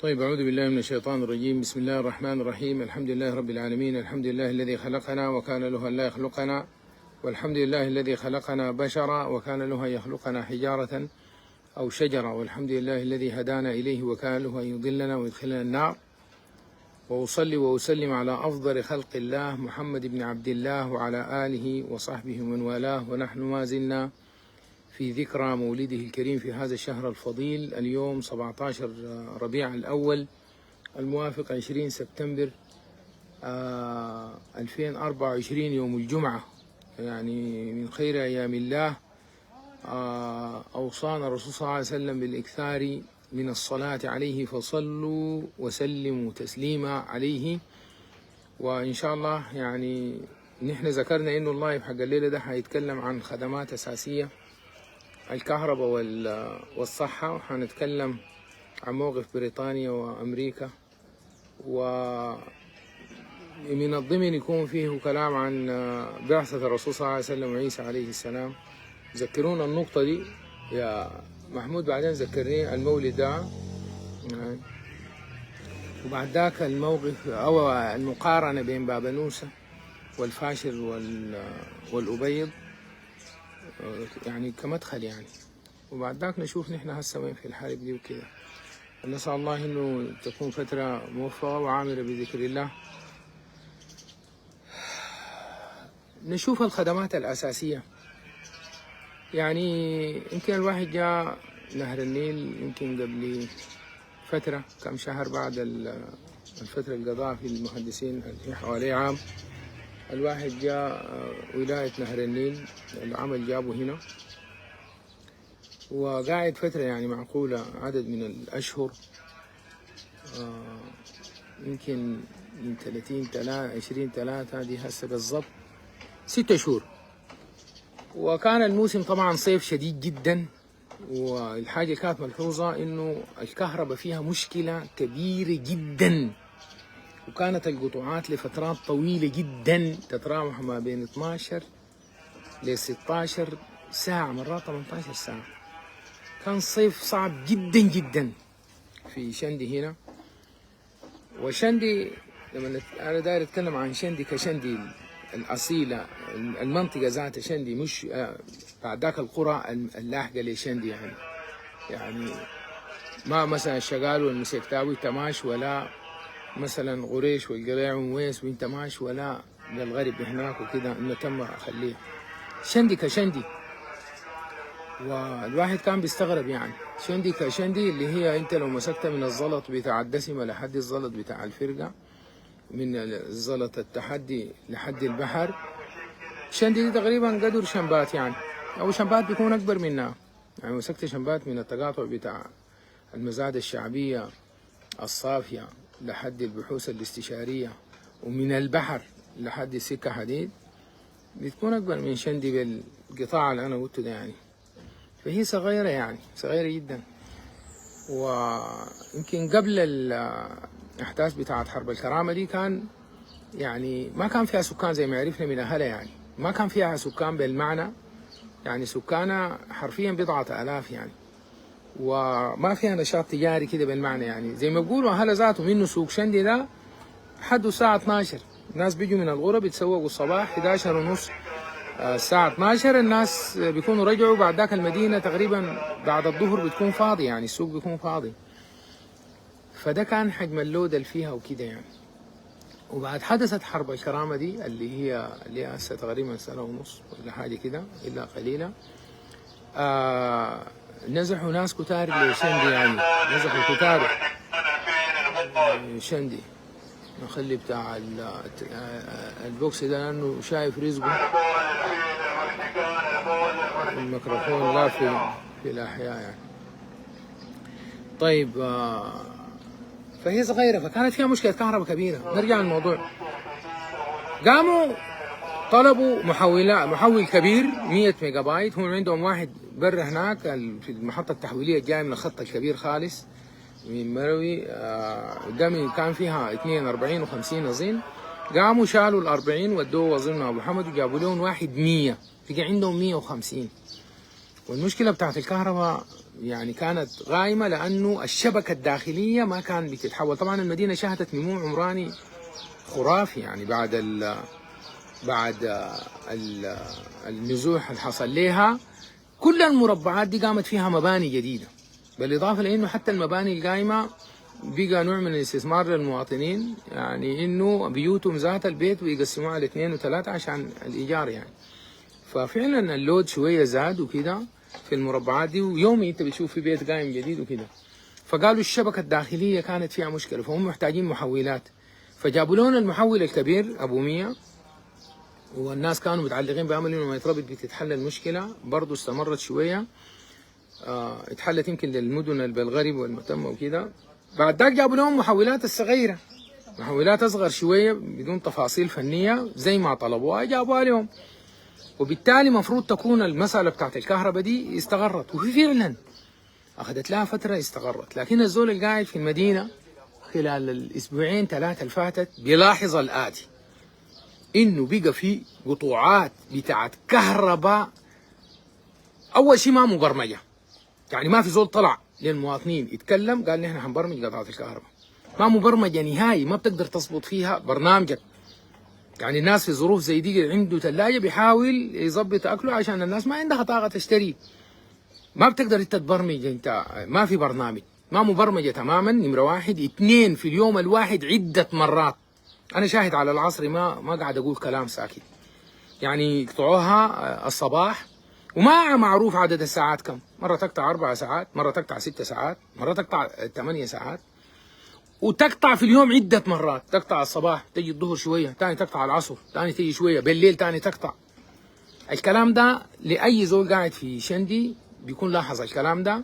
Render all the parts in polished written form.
طيب، أعوذ بالله من الشيطان الرجيم. بسم الله الرحمن الرحيم. الحمد لله رب العالمين. الحمد لله الذي خلقنا وكان له أن لا يخلقنا، والحمد لله الذي خلقنا بشرا وكان له أن يخلقنا حجارة أو شجرة، والحمد لله الذي هدانا إليه وكان له أن يضلنا ويدخلنا النار. وأصلي وأسلم على أفضل خلق الله محمد بن عبد الله وعلى آله وصحبه ومن والاه، ونحن ما زلنا في ذكرى مولده الكريم في هذا الشهر الفضيل. اليوم 17 ربيع الأول الموافق 20 سبتمبر 2024، يوم الجمعة، يعني من خير أيام الله. أوصانا الرسول صلى الله عليه وسلم بالإكثار من الصلاة عليه، فصلوا وسلموا تسليما عليه. وإن شاء الله يعني نحن ذكرنا إنه اللايف حق الليلة ده حيتكلم عن خدمات أساسية، الكهرباء والصحة، وحنتكلم عن موقف بريطانيا وأمريكا، ومن الضمن يكون فيه كلام عن بعثة الرسول صلى الله عليه وسلم وعيسى عليه السلام. ذكرونا النقطة دي يا محمود، بعدين ذكرني المولد ده، وبعد ذاك الموقف أو المقارنة بين بابنوسة والفاشر والأبيض، يعني كمدخل يعني. وبعد ذاك نشوف نحن هسه وين في الحرب دي وكده. نسأل الله إنه تكون فترة موفقة وعامرة بذكر الله. نشوف الخدمات الأساسية. يعني يمكن الواحد جاء نهر النيل يمكن قبل فترة كم شهر بعد الفترة اللي قضاها في المهندسين في حوالي عام. الواحد جاء ولاية نهر النيل، العمل جابه هنا، وقاعد فترة يعني معقولة عدد من الأشهر، يمكن من 20/3 هذه هسه بالضبط 6 شهور. وكان الموسم طبعا صيف شديد جدا، والحاجة اللي كانت ملحوظة إنه الكهرباء فيها مشكلة كبيرة جدا، وكانت القطوعات لفترات طويلة جدا تتراوح ما بين 12 ل 16 ساعة، مرات 18 ساعة. كان صيف صعب جدا جدا في شندي هنا. وشندي لما أنا داير أتكلم عن شندي كشندي الأصيلة، المنطقة ذات شندي، مش بعد ذاك القرى اللاحقة لشندي، يعني ما مثلا الشغال والمسكتاوي تماش، ولا مثلا غريش والقريع ومويس وانت ماش، ولا للغرب هناك وكده، انه تم اخليه شندي كشندي. والواحد كان بيستغرب يعني شندي كشندي، اللي هي انت لو مسكتها من الزلط بتاع الدسمة لحد الزلط بتاع الفرقة، من الزلط التحدي لحد البحر، شندي دي تقريبا قدر شنبات يعني، او شنبات بيكون اكبر منها. يعني مسكت شنبات من التقاطع بتاع المزاد الشعبية الصافية لحد البحوث الاستشارية، ومن البحر لحد السكة حديد، بتكون أكبر من شندي بالقطاع اللي أنا قلته ده يعني. فهي صغيرة يعني، صغيرة جدا. ويمكن قبل الأحداث بتاعت حرب الكرامة دي كان يعني ما كان فيها سكان زي ما عرفنا من أهلها، يعني ما كان فيها سكان بالمعنى، يعني سكانها حرفيا بضعة آلاف يعني، وما فيها نشاط تجاري كده بالمعنى. يعني زي ما بيقولوا أهل ذاته منه سوق شندي ده حده الساعة 12، الناس بيجوا من الغرب بيتسوقوا الصباح 11:30، الساعة 12 الناس بيكونوا رجعوا. بعد ذاك المدينة تقريبا بعد الظهر بتكون فاضي، يعني السوق بيكون فاضي. فده كان حجم اللود اللي فيها وكده يعني. وبعد حدثت حرب الكرامة دي اللي هي هسه تقريبا 1.5 سنة ولا حاجة كده إلا قليلة، نزحوا ناس كتار لشندي، يعني نزحوا كتار شندي. نخلي بتاع البوكس ده لأنه شايف رزقه، الميكروفون لا في الأحياء يعني. طيب، فهي صغيرة، فكانت فيها مشكلة كهرباء كبيرة. نرجع للموضوع. قاموا طلبوا محول كبير 100 ميجا بايت. هم عندهم واحد برا هناك في المحطة التحويلية الجاية من الخط الكبير خالص من مروي، قدامي كان فيها 42 و50 أظن. قاموا شالوا ال40 ودوه أظن أبو حمد، وجابوا لهم واحد 100، بقى عندهم 150. والمشكله بتاعت الكهرباء يعني كانت غايمه لانه الشبكه الداخليه ما كان بتتحول. طبعا المدينه شهدت نمو عمراني خرافي يعني بعد النزوح اللي حصل لها. كل المربعات دي قامت فيها مباني جديده، بالاضافه لانه حتى المباني القايمه بقى نوع من الاستثمار للمواطنين، يعني انه بيوتهم ذات البيت بيقسموها على 2 و3 عشان الايجار يعني. ففعلا اللود شويه زاد وكده في المربعات دي، ويومي انت بتشوف في بيت قايم جديد وكده. فقالوا الشبكه الداخليه كانت فيها مشكله، فهم محتاجين محولات، فجابوا لهم المحول الكبير ابو 100، والناس كانوا متعلقين بامل انه ما يتربط بتتحل المشكله. برضه استمرت شويه، اتحلت يمكن للمدن بالغرب والمتمه وكده. بعد ذاك جابوا لهم محولات الصغيره، محولات اصغر شويه بدون تفاصيل فنيه زي ما طلبوها جابوها لهم. وبالتالي مفروض تكون المساله بتاعت الكهرباء دي استقرت، وفي فعلا اخذت لها فتره استقرت. لكن الزول اللي قاعد في المدينه خلال الاسبوعين 3 اللي فاتت بيلاحظ الاتي: انه بقى في قطوعات بتاعت كهرباء اول شيء ما مبرمجه، يعني ما في زول طلع للمواطنين يتكلم قال نحن حنبرمج قطعات الكهرباء، ما مبرمجه نهائي، ما بتقدر تظبط فيها برنامجك. يعني الناس في ظروف زي دي عنده ثلاجه بيحاول يظبط اكله عشان الناس ما عندها طاقه تشتري، ما بتقدر انت تبرمج، انت ما في برنامج، ما مبرمجه تماما. نمره واحد. 2 في اليوم الواحد عده مرات، انا شاهد على العصر، ما قاعد اقول كلام ساكت، يعني يقطعوها الصباح وما معروف عدد الساعات كم، مرة تقطع 4 ساعات، مرة تقطع 6 ساعات، مرة تقطع 8 ساعات، وتقطع في اليوم عدة مرات. تقطع الصباح، تجي الظهر شوية، تاني تقطع العصر، تاني تجي شوية بالليل، تاني تقطع. الكلام ده لأي زول قاعد في شندي بيكون لاحظ الكلام ده.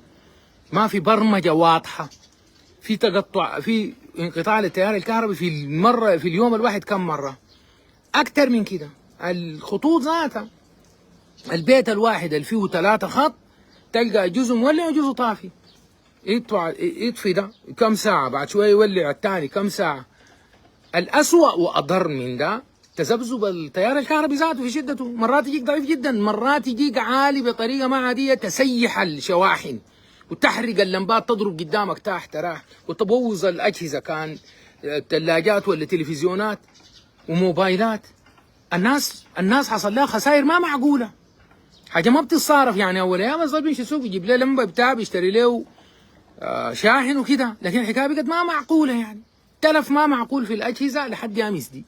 ما في برمجة واضحة، في تقطع، في انقطاع للتيار الكهربي في اليوم الواحد كم مرة. أكتر من كده الخطوط ذاتها، البيت الواحد اللي فيه 3 خط تلقى جزء مولع وجزء طافي، يطفي ده كم ساعة، بعد شوية يولع الثاني كم ساعة. الأسوأ وأضر من ده تذبذب التيار الكهربي ذاته في شدته، مرات يجيك ضعيف جدا، مرات يجيك عالي بطريقة ما عادية، تسيح الشواحن وتحرق اللمبات، تضرب قدامك تحت راح، وتبوظ الأجهزة، كان الثلاجات ولا تلفزيونات وموبايلات. الناس حصل لها خسائر ما معقولة، حاجه ما بتتصارف. يعني اول ايام الزول بيمشي السوق يجيب له لمبه بتاع بيشتري له شاحن وكده، لكن الحكايه بقت ما معقوله، يعني تلف ما معقول في الاجهزه لحد امس دي.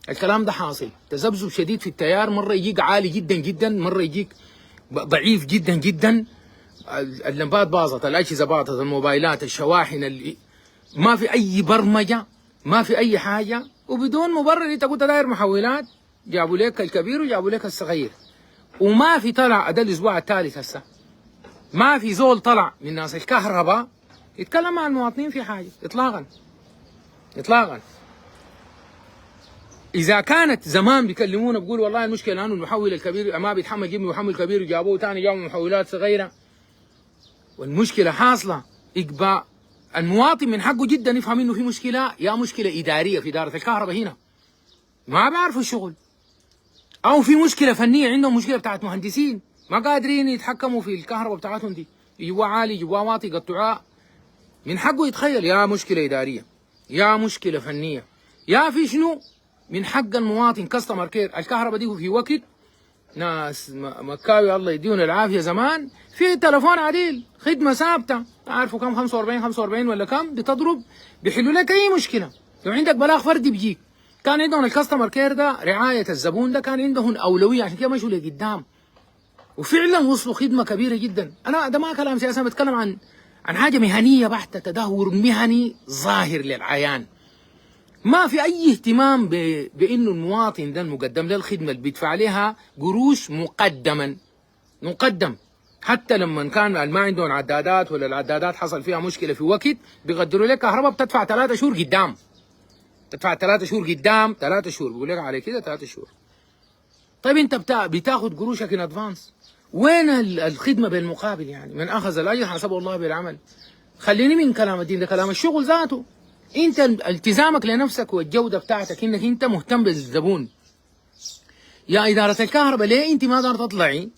الكلام ده حاصل تذبذب شديد في التيار، مره يجيك عالي جدا جدا، مره يجيك ضعيف جدا جدا. اللمبات باظت، الاجهزه باظت، الموبايلات، الشواحن، ما في اي برمجه، ما في اي حاجه، وبدون مبرر. انت قلت داير محولات، جابوا لك الكبير وجابوا لك الصغير، وما في طلع. ده الاسبوع الثالث هسه ما في زول طلع من ناس الكهرباء يتكلم مع المواطنين في حاجه اطلاقا اطلاقا. اذا كانت زمان بيكلمونا بيقول والله المشكله انه المحول الكبير ما بيتحمل، جيب محول كبير وجابوه ثاني جابوا محولات صغيره، والمشكله حاصله. يبقى المواطن من حقه جدا يفهم انه في مشكله، يا مشكله اداريه في اداره الكهرباء هنا ما بيعرفوا الشغل، او في مشكله فنيه، عندهم مشكله بتاعت مهندسين ما قادرين يتحكموا في الكهرباء بتاعتهم دي، يجيبوها عالي يجيبوها واطي يقطعوها. من حقه يتخيل يا مشكله اداريه، يا مشكله فنيه، يا في شنو. من حق المواطن كاستمر كير. الكهرباء دي في وقت ناس مكاوي الله يديهم العافيه زمان في تلفون عديل خدمه ثابته، عارفوا كم 45 ولا كم بتضرب بيحلوا لك اي مشكله. لو عندك بلاغ فردي بيجيك. كان عندهم الكاستمر كير ده، رعايه الزبون ده كان عندهم اولويه، عشان كده مشوا لقدام وفعلا وصلوا خدمه كبيره جدا. انا ده ما كلام سياسي، انا بتكلم عن حاجه مهنيه بحته، تدهور مهني ظاهر للعيان. ما في اي اهتمام بانه المواطن ده المقدم له الخدمه اللي بيدفع عليها قروش مقدم. حتى لما كان ما عندهم عدادات ولا العدادات حصل فيها مشكله في وقت بيقدروا لك كهرباء بتدفع 3 شهور قدام، تدفع 3 شهور قدام، 3 شهور بيقول لك على كده 3 شهور. طيب انت بتاخد قروشك ان ادفانس، وين الخدمه بالمقابل؟ يعني من اخذ الاجر حسبه الله بالعمل. خليني من كلام الدين، ده كلام الشغل ذاته. انت التزامك لنفسك والجوده بتاعتك انك انت مهتم بالزبون. يا اداره الكهرباء ليه انت ما دار تطلعي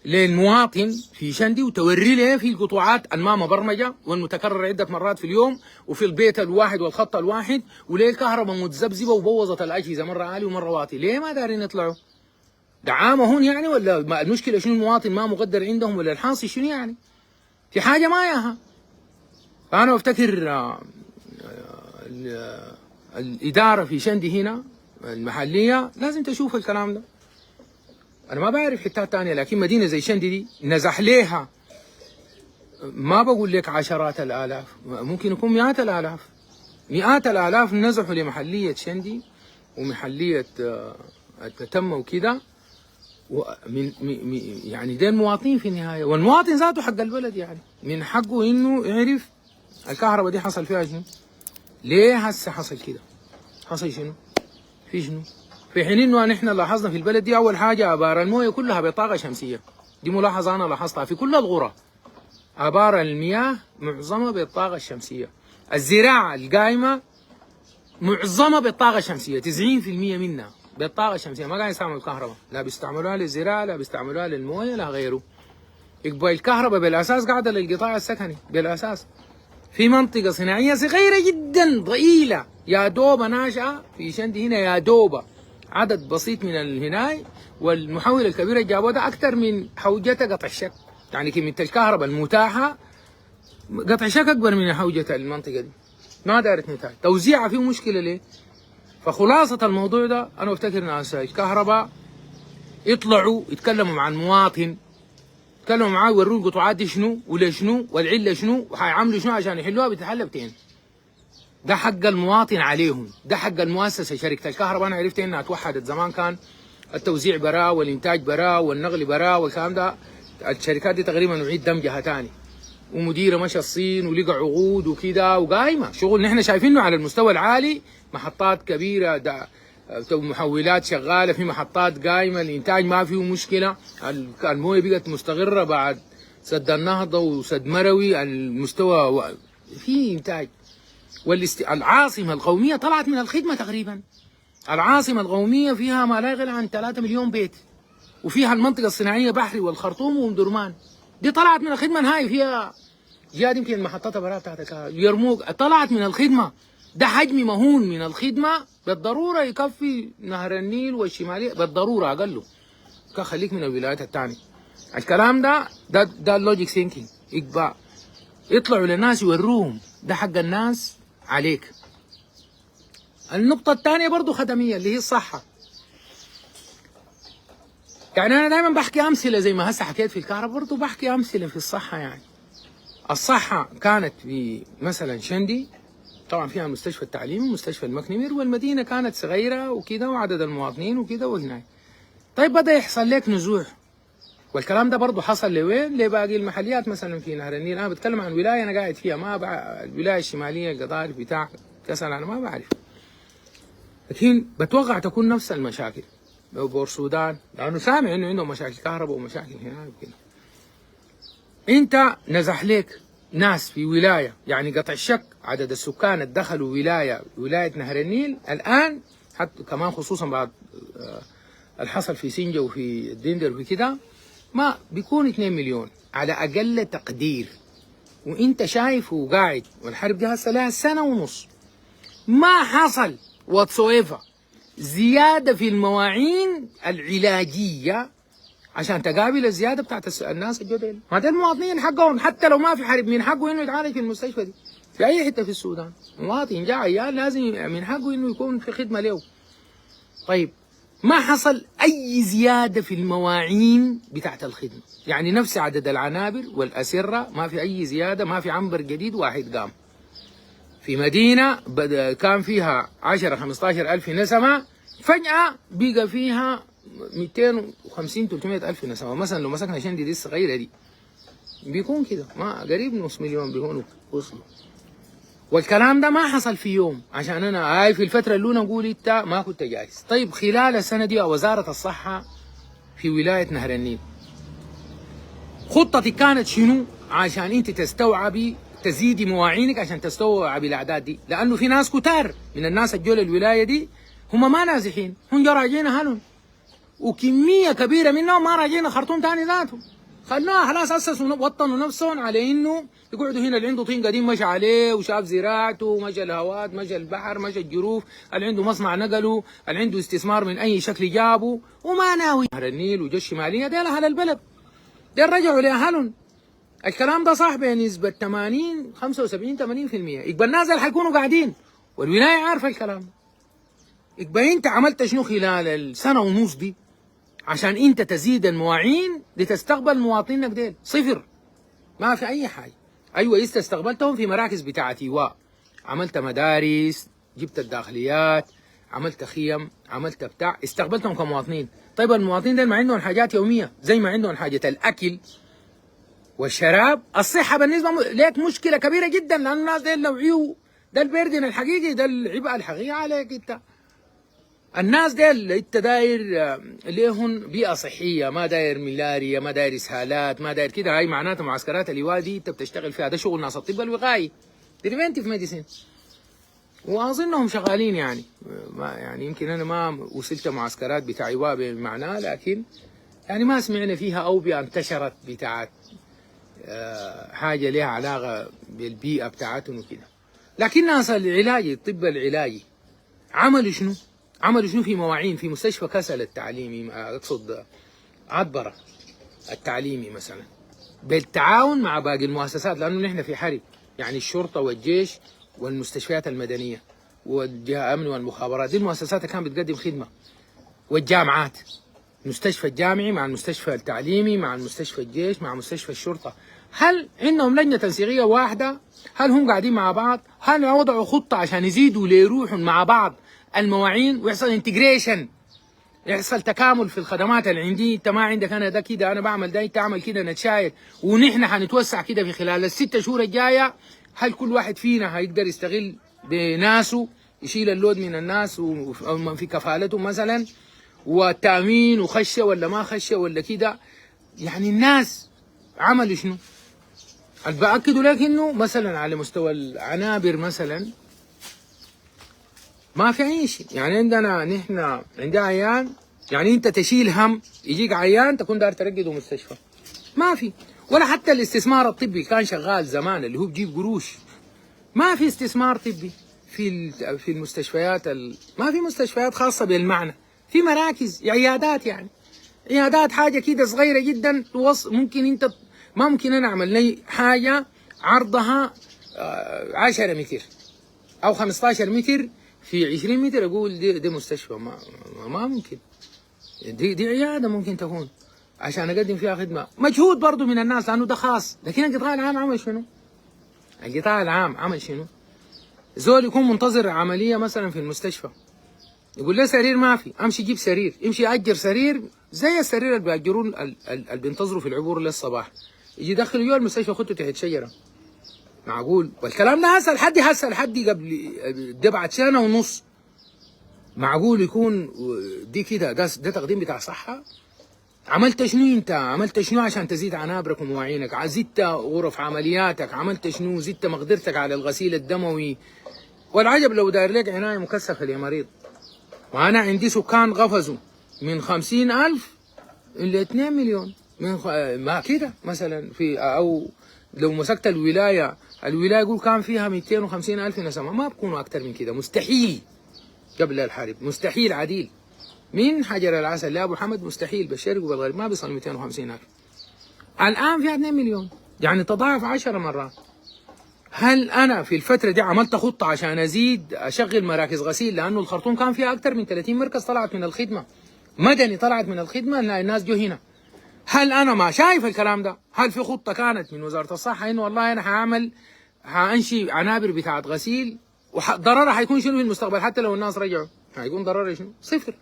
للمواطن في شندي وتوري له في القطوعات الما مبرمجه والمتكرر عده مرات في اليوم وفي البيت الواحد والخط الواحد وليه الكهرباء متذبذبه وبوظت الاجهزه مره عالي ومره واطي. ليه ما دارين يطلعوا؟ دعامه هون يعني ولا المشكله شنو؟ المواطن ما مقدر عندهم ولا الحاصل شنو يعني؟ في حاجه ما ياها. فانا بفتكر الاداره في شندي هنا المحليه لازم تشوف الكلام ده. انا ما بعرف حتات ثانيه، لكن مدينه زي شندي دي نزح ليها ما بقول لك عشرات الالاف، ممكن يكون مئات الالاف، مئات الالاف نزحوا لمحليه شندي ومحليه التتمه وكده. يعني ده المواطنين في النهايه، والمواطن ذاته حق البلد يعني من حقه انه يعرف الكهرباء دي حصل فيها شنو؟ ليه هسه حصل كده؟ حصل شنو؟ في شنو؟ في حين انه نحن لاحظنا في البلد دي اول حاجه ابار المويه كلها بطاقه شمسيه، دي ملاحظه انا لاحظتها في كل القرى. ابار المياه معظمها بالطاقه الشمسيه، الزراعه القايمه معظمها بالطاقه الشمسيه، 90% منها بالطاقه الشمسيه، ما قاعد يستعملوا الكهرباء، لا بيستعملوها للزراعه لا بيستعملوها للمويه لا غيره. يبقى الكهرباء بالاساس قاعده للقطاع السكني بالاساس. في منطقه صناعيه صغيره جدا ضئيله يا دوبه ناشئه في شندي هنا، يا دوبه عدد بسيط من الهناي، والمحول الكبير اللي جابوه ده اكثر من حوجه قطع الشك، يعني كميه الكهرباء المتاحه قطع شك اكبر من حوجه المنطقه دي. ما دارت نتاج، توزيعها فيه مشكله ليه؟ فخلاصه الموضوع ده انا بفتكر ناس الكهرباء يطلعوا يتكلموا مع المواطن، يتكلموا معاه يوروه القطوعات دي شنو وليش شنو والعله شنو وحيعملوا شنو عشان يحلوها بتتحل بتين. ده حق المواطن عليهم، ده حق المؤسسه. شركه الكهرباء انا عرفت انها توحدت، زمان كان التوزيع براه والانتاج براه والنقل براه والكلام ده، الشركات دي تقريبا نعيد دمجها ثاني، ومديره مشى الصين ولقى عقود وكده وقايمه شغل نحن شايفينه على المستوى العالي، محطات كبيره ده محولات شغاله، في محطات قايمه، الانتاج ما فيه مشكله، المويه بقت مستقره بعد سد النهضه وسد مروي، المستوى في انتاج. العاصمه القوميه طلعت من الخدمه تقريبا، العاصمه القوميه فيها ما لا يقل عن 3 مليون بيت، وفيها المنطقه الصناعيه بحري والخرطوم وام درمان، دي طلعت من الخدمه نهائي، فيها جهاد يمكن المحطات براها بتاعت يرموك طلعت من الخدمه. ده حجم مهول من الخدمه بالضروره يكفي نهر النيل والشماليه بالضروره اقله، خليك من الولايات الثانيه. الكلام ده اللوجيك ثينكينج، يبقى يطلعوا للناس يوروهم ده حق الناس عليك. النقطه الثانيه برضه خدميه اللي هي الصحه. يعني انا دائما بحكي امثله زي ما هسه حكيت في الكهرباء، برضه بحكي امثله في الصحه. يعني الصحه كانت في مثلا شندي طبعا فيها المستشفى التعليمي ومستشفى المكنمير، والمدينه كانت صغيره وكده وعدد المواطنين وكده وهناك. طيب بدا يحصل لك نزوح، والكلام ده برضه حصل لوين؟ لباقي المحليات مثلا في نهر النيل. انا بتكلم عن ولايه انا قاعد فيها، ما الولايه الشماليه القضارف بتاع كسل انا ما بعرف، لكن بتوقع تكون نفس المشاكل بور السودان، لانه سامع انه عندهم مشاكل كهرباء ومشاكل هنا وكده. انت نزح لك ناس في ولايه، يعني قطع الشك عدد السكان اللي دخلوا ولايه نهر النيل الان، حتى كمان خصوصا بعد الحصل في سنجة وفي الدندر وفي كده، ما بيكون 2 مليون على اقل تقدير. وانت شايف وقاعد، والحرب دي هسه لها سنه ونص ما حصل واتسويفر زياده في المواعين العلاجيه عشان تقابل الزياده بتاعت الناس الجدد. ما ده المواطنين حقهم، حتى لو ما في حرب من حقه انه يتعالج في المستشفى دي في اي حته في السودان. مواطن جاء عيال لازم من حقه انه يكون في خدمه له. طيب ما حصل اي زياده في المواعين بتاعت الخدمه، يعني نفس عدد العنابر والاسره ما في اي زياده، ما في عنبر جديد واحد قام. في مدينه كان فيها 10-15 الف نسمه، فجاه بقى فيها 250-300 الف نسمه. مثلا لو مسكنا شندي دي الصغيره دي بيكون كده ما قريب نص مليون بيكونوا وصلوا. والكلام ده ما حصل في يوم، عشان انا هاي في الفتره اللي نقول انت ما كنت جاهز. طيب خلال السنه دي وزاره الصحه في ولايه نهر النيل خطتك كانت شنو عشان انت تستوعبي تزيدي مواعينك عشان تستوعبي الاعداد دي؟ لانه في ناس كتار من الناس الجول الولايه دي هم ما نازحين، هم جا راجعين اهلهم، وكميه كبيره منهم ما راجعين خرطوم ثاني ذاتهم. خلوها خلاص اسسوا وطنوا نفسهم على انه يقعدوا هنا. اللي عنده طين قديم مشى عليه وشاف زراعته، مشى الهواد، مشى البحر، مشى الجروف، اللي عنده مصنع نقله، اللي عنده استثمار من اي شكل جابه، وما ناوي نهر النيل وجا الشماليه. ديل اهل البلد، ديل رجعوا لاهلهم. الكلام ده صح بنسبه 80 75 80%. يبقى الناس اللي حيكونوا قاعدين والولايه عارفه الكلام. يبقى انت عملت شنو خلال السنه ونص دي عشان انت تزيد المواعين لتستقبل مواطنينك ديل؟ صفر، ما في اي حاجه. ايوه استقبلتهم في مراكز بتاعت ايواء، عملت مدارس، جبت الداخليات، عملت خيم، عملت بتاع، استقبلتهم كمواطنين. طيب المواطنين ديل ما عندهم حاجات يوميه زي ما عندهم حاجه الاكل والشراب. الصحه بالنسبه لك مشكله كبيره جدا، لان الناس ديل لو عيوا ده البردن الحقيقي، ده العبء الحقيقي عليك انت. الناس ديل انت داير ليهم بيئه صحيه، ما داير ملاريا، ما داير اسهالات، ما داير كده. هاي معناتها معسكرات اللواء دي انت بتشتغل فيها، ده شغل ناس الطب الوقائي، بريفنتيف ميديسين، واظنهم شغالين يعني. ما يعني يمكن انا ما وصلت معسكرات بتاع لواء بمعناه، لكن يعني ما سمعنا فيها اوبئه انتشرت بتاعت حاجه لها علاقه بالبيئه بتاعتهم وكده. لكن ناس العلاجي، الطب العلاجي عملوا شنو؟ عملوا شنو في مواعين؟ في مستشفى كسل التعليمي، اقصد عطبره التعليمي مثلا، بالتعاون مع باقي المؤسسات، لانه نحن في حرب، يعني الشرطه والجيش والمستشفيات المدنيه والجهه الامن والمخابرات، دي المؤسسات اللي كانت بتقدم خدمه، والجامعات، المستشفى الجامعي مع المستشفى التعليمي مع المستشفى الجيش مع مستشفى الشرطه. هل عندهم لجنه تنسيقيه واحده؟ هل هم قاعدين مع بعض؟ هل وضعوا خطه عشان يزيدوا ليروحوا مع بعض المواعين ويحصل انتجريشن، يحصل تكامل في الخدمات اللي عندي؟ انت ما عندك انا ده كده، انا بعمل ده، انت تعمل كده، نتشاير ونحن حنتوسع كده في خلال ال6 شهور الجايه. هل كل واحد فينا هيقدر يستغل بناسه، يشيل اللود من الناس ومن في كفالته مثلا، والتامين وخشه ولا ما خشه ولا كده؟ يعني الناس عملوا شنو؟ اللي باكدوا لك انه مثلا على مستوى العنابر مثلا ما في اي شيء. يعني عندنا نحن عندنا عيان، يعني انت تشيل هم يجيك عيان تكون داير ترقده مستشفى، ما في. ولا حتى الاستثمار الطبي كان شغال زمان اللي هو بجيب قروش، ما في استثمار طبي في المستشفيات ما في مستشفيات خاصه بالمعنى، في مراكز عيادات، يعني عيادات حاجه كده صغيره جدا ممكن انت ما ممكن انا اعمل لي حاجه عرضها 10 متر او 15 متر في 20 متر اقول دي مستشفى، ما ممكن. دي عياده ممكن تكون عشان اقدم فيها خدمه، مجهود برضه من الناس لانه ده خاص. لكن القطاع العام عمل شنو؟ القطاع العام عمل شنو؟ زول يكون منتظر عمليه مثلا في المستشفى، يقول له سرير ما في، امشي جيب سرير، امشي اجر سرير زي السرير اللي بيأجرون اللي بينتظروا في العبور للصباح، يجي يدخلوا جوا المستشفى خدته تحت شجره. معقول؟ والكلام ده هسه لحد قبل ده بعد سنه ونص. معقول يكون دي كده ده تقديم بتاع صحه؟ عملت شنو انت؟ عملت شنو عشان تزيد عنابرك ومواعينك؟ زدت غرف عملياتك؟ عملت شنو؟ زدت مقدرتك على الغسيل الدموي؟ والعجب لو داير لك عنايه مكثفه لمريض. وانا عندي سكان قفزوا من 50,000 ل 2 مليون ما كده مثلا. في او لو مسكت الولايه يقول كان فيها 250,000 نسمه، ما بكونوا اكثر من كده، مستحيل قبل الحرب، مستحيل عديل. من حجر العسل لابو حمد مستحيل، بالشرق وبالغرب ما بيصل 250,000. الان فيها 2 مليون، يعني تضاعف 10 مرات. هل انا في الفتره دي عملت خطه عشان ازيد اشغل مراكز غسيل؟ لانه الخرطوم كان فيها اكثر من 30 مركز طلعت من الخدمه، مدني طلعت من الخدمه، الناس جو هنا. هل انا ما شايف الكلام ده؟ هل في خطه كانت من وزاره الصحه انه والله انا حانشي عنابر بتاعت غسيل وضررها حيكون شنو في المستقبل؟ حتى لو الناس رجعوا هيكون ضررها شنو؟ صفر.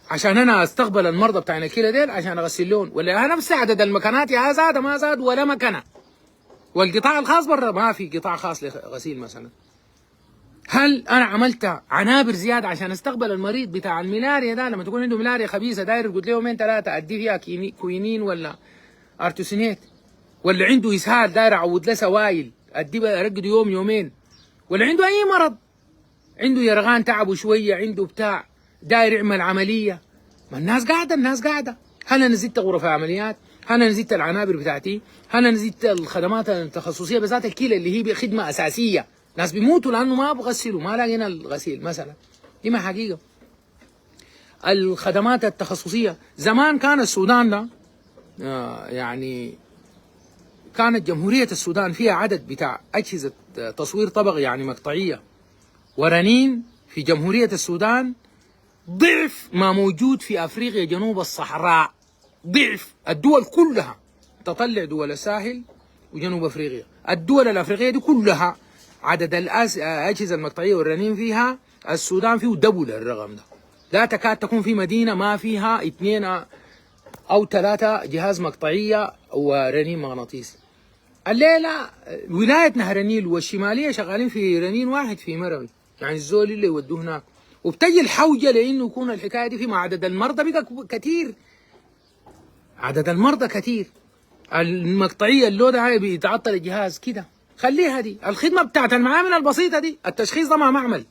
عشان انا استقبل المرضى بتاعنا الكلى ديل عشان اغسل لهم، ولا نفس عدد المكانات يا زاد ما زاد ولا مكنه. والقطاع الخاص برا ما في قطاع خاص لغسيل مثلا. هل انا عملت عنابر زياده عشان استقبل المريض بتاع الملاريا ده؟ لما تكون عنده ملاريا خبيثه داير قلت له يومين ثلاثه ادي فيها كوينين ولا ارتوسينيت، ولا عنده اسهال داير اعود له سوائل ادي ارقده يوم يومين، ولا عنده اي مرض، عنده يرغان تعبه شويه، عنده بتاع داير يعمل عمليه. ما الناس قاعده. هل انا زدت غرف عمليات؟ انا نزيدت العنابر بتاعتي، انا نزيدت الخدمات التخصصيه بذات الكلى اللي هي خدمه اساسيه، ناس بيموتوا لانه ما بغسلوا، ما لاقينا الغسيل مثلا، دي ما حقيقه. الخدمات التخصصيه زمان كان السودان ده يعني كانت جمهوريه السودان فيها عدد بتاع اجهزه تصوير طبقي يعني مقطعيه ورنين في جمهوريه السودان ضعف ما موجود في افريقيا جنوب الصحراء، ضعف. الدول كلها تطلع دول الساحل وجنوب افريقيا، الدول الافريقيه دي كلها عدد الاجهزه المقطعيه والرنين فيها السودان فيه دبل الرقم ده. لا تكاد تكون في مدينه ما فيها 2 أو 3 جهاز مقطعيه ورنين مغناطيسي. الليله ولايه نهر النيل والشماليه شغالين في رنين واحد في مروي، يعني الزول اللي يودوه هناك، وبتجي الحوجه لانه يكون الحكايه دي في مع عدد المرضى بقى كثير، عدد المرضى كثير، المقطعيه اللودة بيتعطل الجهاز كده. خليها دي الخدمه بتاعت المعامل البسيطه دي، التشخيص ده ما معمل.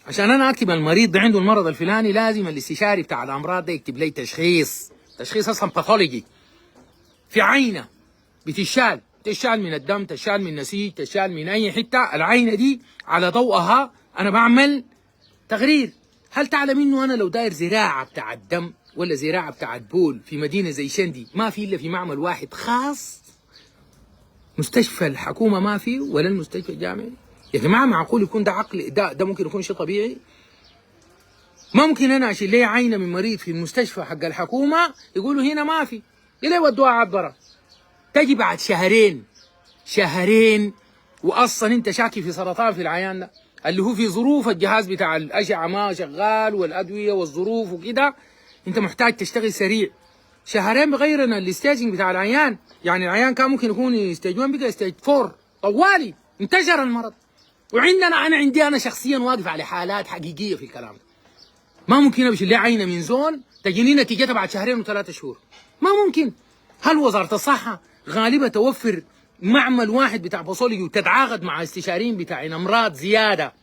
عشان انا اكتب المريض ده عنده المرض الفلاني لازم الاستشاري بتاع الامراض ده يكتب لي تشخيص اصلا باثولوجي في عينه بتشال، تشال من الدم، تشال من النسيج، تشال من اي حته، العينه دي على ضوءها انا بعمل تقرير. هل تعلم انه انا لو داير زراعه بتاع الدم ولا زراعه بتاع البول في مدينه زي شندي ما في الا في معمل واحد خاص؟ مستشفى الحكومه ما في ولا المستشفى الجامعي؟ يا جماعه معقول يكون ده عقل؟ ده ممكن يكون شيء طبيعي؟ ما ممكن انا اشيل لي عينه من مريض في المستشفى حق الحكومه يقولوا هنا ما في، يلا ودوها عبره، تجي بعد شهرين واصلا انت شاكي في سرطان في العيان ده اللي هو في ظروف الجهاز بتاع الاشعه ما شغال والادويه والظروف وكده، انت محتاج تشتغل سريع. شهرين بغيرنا الستيجنج بتاع العيان، يعني العيان كان ممكن يكون ستيج 1 بقى ستيج 4 طوالي، انتشر المرض. وعندنا انا شخصيا واقف على حالات حقيقيه في الكلام ده. ما ممكن امشي لي عينه من زون تجيني نتيجتها بعد 2 و3 شهور، ما ممكن. هل وزاره الصحه غالبا توفر معمل واحد بتاع باثولوجي وتتعاقد مع استشاريين بتاع امراض زياده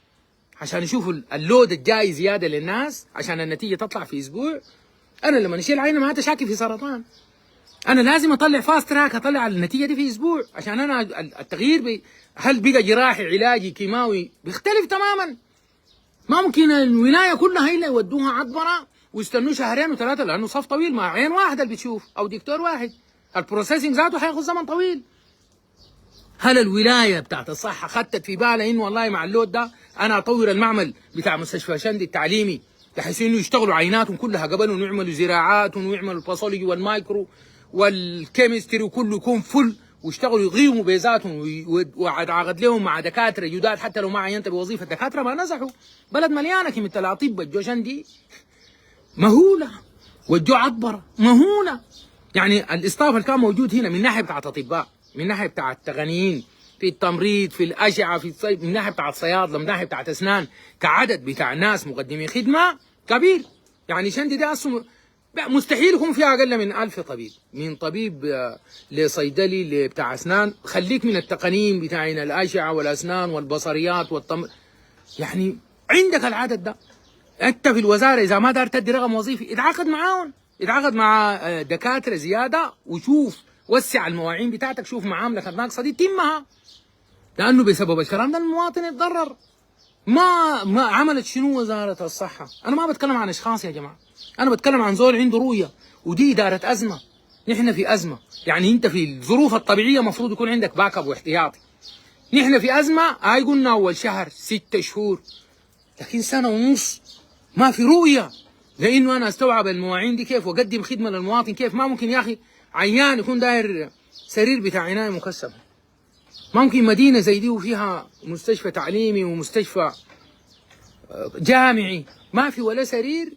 عشان يشوفوا اللود الجاي زياده للناس عشان النتيجه تطلع في اسبوع؟ انا لما اشيل عينه ما شاكي في سرطان، انا لازم اطلع فاست تراك، اطلع النتيجه دي في اسبوع عشان انا التغيير هل بقى جراحي علاجي كيماوي بيختلف تماما. ما ممكن الولايه كلها هي اللي يودوها عطبره ويستنوا 2 و3 لانه صف طويل مع عين واحده اللي بتشوف او دكتور واحد، البروسيسنج ذاته حياخذ زمن طويل. هل الولايه بتاعت الصحه خدت في بالها انه والله مع اللود ده انا اطور المعمل بتاع مستشفى شندي التعليمي بحيث انه يشتغلوا عيناتهم كلها قبل ويعملوا زراعاتهم ويعملوا الباثولوجي والمايكرو والكيمستري وكله يكون فل ويشتغلوا يغيموا بيزاتهم وعقد لهم مع دكاتره جداد حتى لو ما عينت بوظيفه دكاتره ما نزحوا. بلد مليانه كميه الاطباء جو شندي مهوله وجو عطبره مهوله. يعني الاصطاف اللي كان موجود هنا من ناحيه بتاعت اطباء، من ناحيه بتاعت تقنيين في التمريض في الاشعه في الصيد، من ناحيه بتاعت صيادله، من ناحيه بتاعت اسنان، كعدد بتاع ناس مقدمين خدمه كبير. يعني شندي ده اصلا مستحيل يكون فيها اقل من 1000 طبيب، من طبيب لصيدلي لبتاع اسنان، خليك من التقنيين بتاعين الاشعه والاسنان والبصريات يعني عندك العدد ده. انت في الوزاره اذا ما دار تدي رقم وظيفي اتعاقد معاهم، اتعاقد مع دكاتره زياده وشوف وسع المواعين بتاعتك، شوف معاملك الناقصه دي تمها، لانه بسبب الكلام ده المواطن يتضرر. ما عملت شنو وزاره الصحه؟ انا ما بتكلم عن اشخاص يا جماعه، انا بتكلم عن زول عنده رؤيه، ودي اداره ازمه. نحن في ازمه، يعني انت في الظروف الطبيعيه المفروض يكون عندك باك اب واحتياطي. نحن في ازمه، هاي قلنا اول شهر 6 شهور، لكن 1.5 سنة ما في رؤيه لانه انا استوعب المواعين دي كيف واقدم خدمه للمواطن كيف. ما ممكن يا اخي عيان يكون داير سرير بتاع عنايه مكثفه، ما ممكن مدينه زي دي وفيها مستشفى تعليمي ومستشفى جامعي ما في ولا سرير.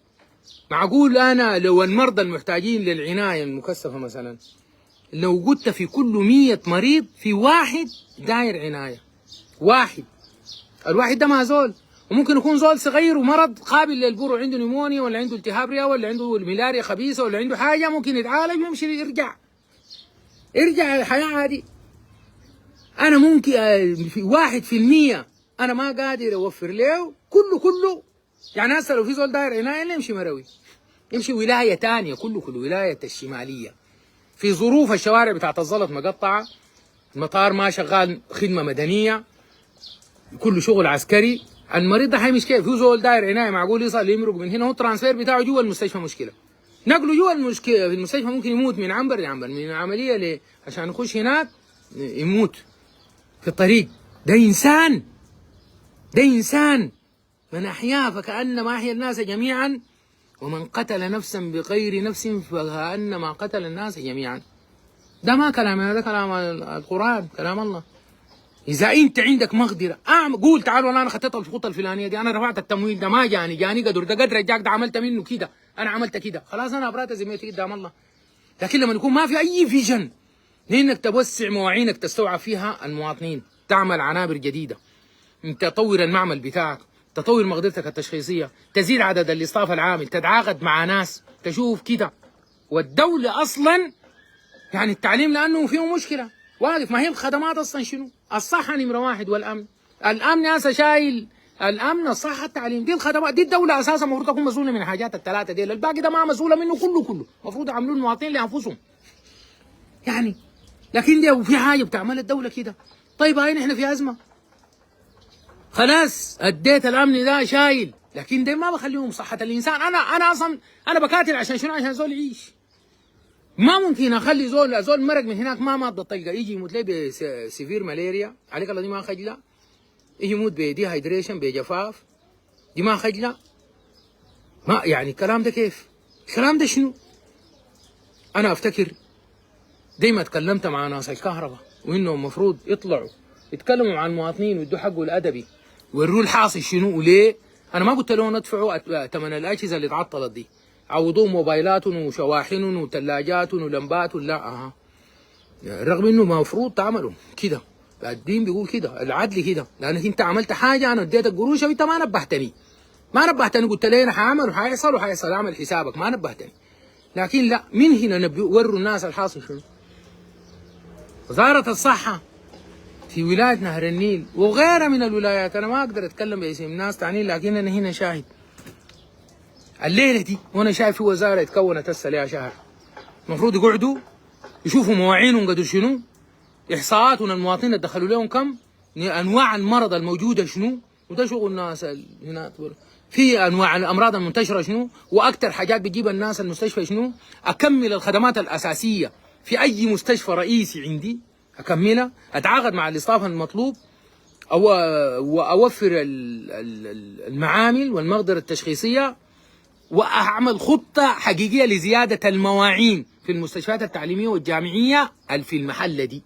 معقول انا لو المرضى المحتاجين للعنايه المكثفه مثلا لو قلت في كل 100 مريض في واحد داير عنايه، واحد، الواحد ده ما زول، وممكن يكون زول صغير ومرض قابل للبرو، عنده نيمونيا ولا عنده التهاب رئوي ولا عنده الملاريا خبيثه ولا عنده حاجه ممكن يتعالج ويمشي يرجع الحياه عادي. انا ممكن في 1% انا ما قادر اوفر له كله. يعني هسه لو في زول داير عنايه يمشي مروي، يمشي ولايه ثانيه، كله ولايه الشماليه في ظروف الشوارع بتاعت الزلط مقطعه، المطار ما شغال خدمه مدنيه، كله شغل عسكري. المريض ده حيمشي كيف؟ في زول داير عنايه معقول يصل يمرق من هنا، هو الترانسفير بتاعه جوا المستشفى مشكله، نقله جوا المشكله في المستشفى ممكن يموت من عنبر لعنبر، من عمليه عشان يخش هناك يموت في الطريق. ده انسان، ده انسان. من احياه فكانما احيا الناس جميعا، ومن قتل نفسا بغير نفس فكانما قتل الناس جميعا. ده ما كلام، هذا كلام القرآن، كلام الله. إذا أنت عندك مقدرة قول تعالوا أنا خطيت الخطة الفلانية دي، أنا رفعت التمويل ده، ما جاني قدر، ده قدر جاك، ده عملت منه كده، أنا عملت كده، خلاص أنا أبرأت ذمتي قدام الله. لكن لما يكون ما في أي فيجن لأنك توسع مواعينك تستوعب فيها المواطنين، تعمل عنابر جديدة، أنت تطور المعمل بتاعك، تطور مقدرتك التشخيصية، تزيد عدد الاستاف العامل، تتعاقد مع ناس، تشوف كده. والدولة أصلا يعني التعليم لأنه فيه مشكلة واقف. ما هي الخدمات أصلا شنو؟ الصحة نمرة واحد، والأمن. الأمن هسه شايل الأمن، الصحة، التعليم، دي الخدمات. دي الدولة أساسا المفروض تكون مسؤولة من الحاجات الثلاثة دي، الباقي ده ما مسؤولة منه كله المفروض يعملوه المواطنين لأنفسهم يعني. لكن دي في حاجة بتعمل الدولة كده. طيب هاي نحن في أزمة، خلاص أديت الأمن ده شايل، لكن ده ما بخليهم صحة الإنسان. أنا أصلا أنا بكاتل عشان شنو؟ عشان زول يعيش. ما ممكن اخلي زول مرق من هناك ما مات بالطلقه يجي يموت لي بسيفير مالاريا، عليك الله، دي ما خجله. يجي يموت بدي هيدريشن، بجفاف، دي ما خجله. ما يعني الكلام ده كيف؟ الكلام ده شنو؟ انا افتكر دايما تكلمت مع ناس الكهرباء وانهم المفروض يطلعوا يتكلموا مع المواطنين ويدوا حقه الادبي ويروه الحاصل شنو وليه. انا ما قلت لهم ادفعوا ثمن الاجهزه اللي اتعطلت دي، عوضوهم موبايلاتهم وشواحنهم وثلاجاتهم ولمباتهم، لا رغم انه المفروض تعملوا كده. الدين بيقول كده، العدل كده، لانك انت عملت حاجه انا اديتك قروش وانت ما نبهتني، قلت لي انا حاعمل وحيحصل اعمل حسابك، ما نبهتني. لكن لا، من هنا وروا الناس الحاصل شنو. وزاره الصحه في ولايه نهر النيل وغيرها من الولايات، انا ما اقدر اتكلم باسم ناس تانيين، لكن انا هنا شاهد الليله دي وانا شايف في وزاره اتكونت هسه لها شهر، المفروض يقعدوا يشوفوا مواعينهم قدر شنو، احصاءاتهم المواطنين اللي دخلوا لهم كم، انواع المرض الموجوده شنو، وده شغل الناس هناك. في انواع الامراض المنتشره شنو، واكثر حاجات بتجيب الناس المستشفى شنو، اكمل الخدمات الاساسيه في اي مستشفى رئيسي عندي، اكملها، اتعاقد مع الاستاف المطلوب، او اوفر المعامل والمقدره التشخيصيه، واعمل خطه حقيقيه لزياده المواعين في المستشفيات التعليميه والجامعيه في المحل دي،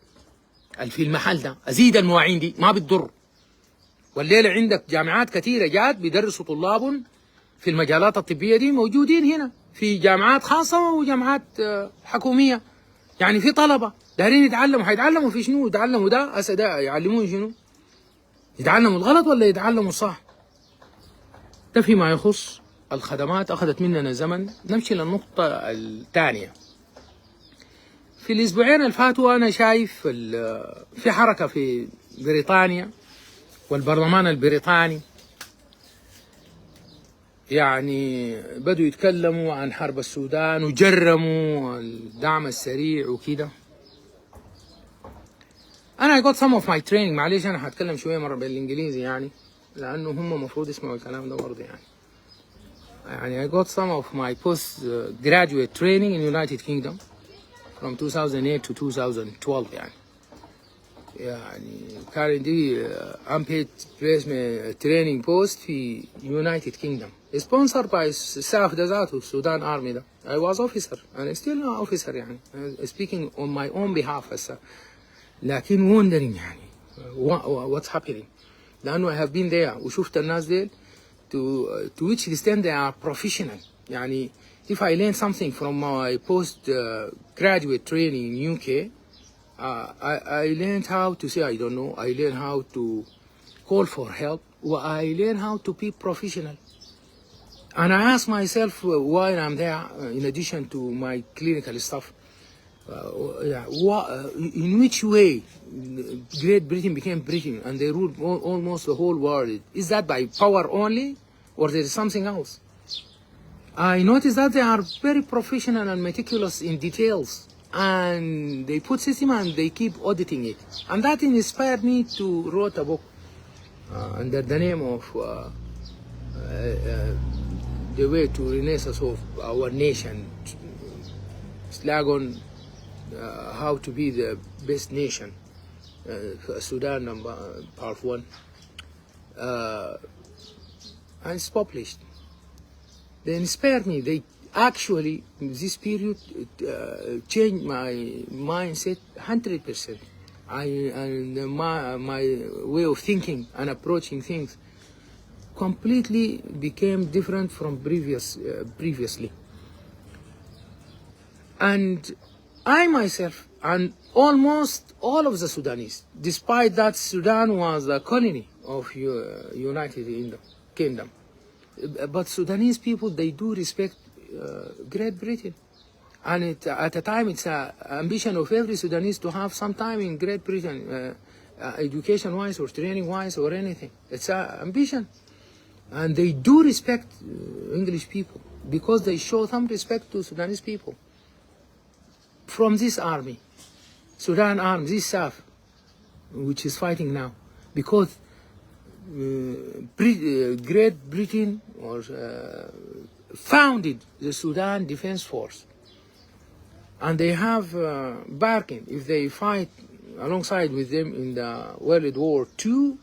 في المحل ده ازيد المواعين دي ما بتضر. والليله عندك جامعات كثيره جات بيدرسوا طلاب في المجالات الطبيه دي موجودين هنا، في جامعات خاصه وجامعات حكوميه، يعني في طلبه دايرين يتعلموا، حيتعلموا في شنو؟ يتعلموا ده هسه، ده يعلمون شنو؟ يتعلموا الغلط ولا يتعلموا الصح؟ ده فيما يخص الخدمات. أخذت مننا زمن. نمشي للنقطة الثانية. في الأسبوعين اللي فاتوا أنا شايف في حركة في بريطانيا والبرلمان البريطاني، يعني بدوا يتكلموا عن حرب السودان وجرموا الدعم السريع وكده. أنا I got some of my training، معلش أنا هتكلم شوية مرة بالإنجليزي يعني، لأنه هم المفروض يسمعوا الكلام ده برضه يعني. I got some of my postgraduate training in United Kingdom from 2008 to 2012 يعني كان دي unpaid placement training post في United Kingdom sponsored by staff ذاته Sudan Army ده. I was officer and still an officer يعني speaking on my own behalf هسه، لكن wondering يعني what's happening، لأنه I have been there وشفت الناس ديل to which extent they are professional. يعني if I learn something from my postgraduate training in UK, I learned how to say I don't know, I learned how to call for help, I learned how to be professional. And I ask myself while I'm there, in addition to my clinical stuff, in which way Great Britain became Britain and they ruled almost the whole world? Is that by power only, or there is something else? I noticed that they are very professional and meticulous in details. and they put system and they keep auditing it. And that inspired me to write a book under the name of The Way to Renaissance of Our Nation, slogan how to be the best nation, Sudan part 1, and it's published. They inspired me. They actually, in this period, changed my mindset 100%. And my way of thinking and approaching things completely became different from previously. And I myself and almost all of the Sudanese, despite that Sudan was a colony of United Kingdom, but Sudanese people, they do respect Great Britain. And at a time, it's an ambition of every Sudanese to have some time in Great Britain, education-wise or training-wise or anything. It's an ambition. And they do respect English people because they show some respect to Sudanese people. From this army, Sudan Army, this SAF, which is fighting now, because Great Britain founded the Sudan Defense Force. And they have bargain. If they fight alongside with them in the World War II,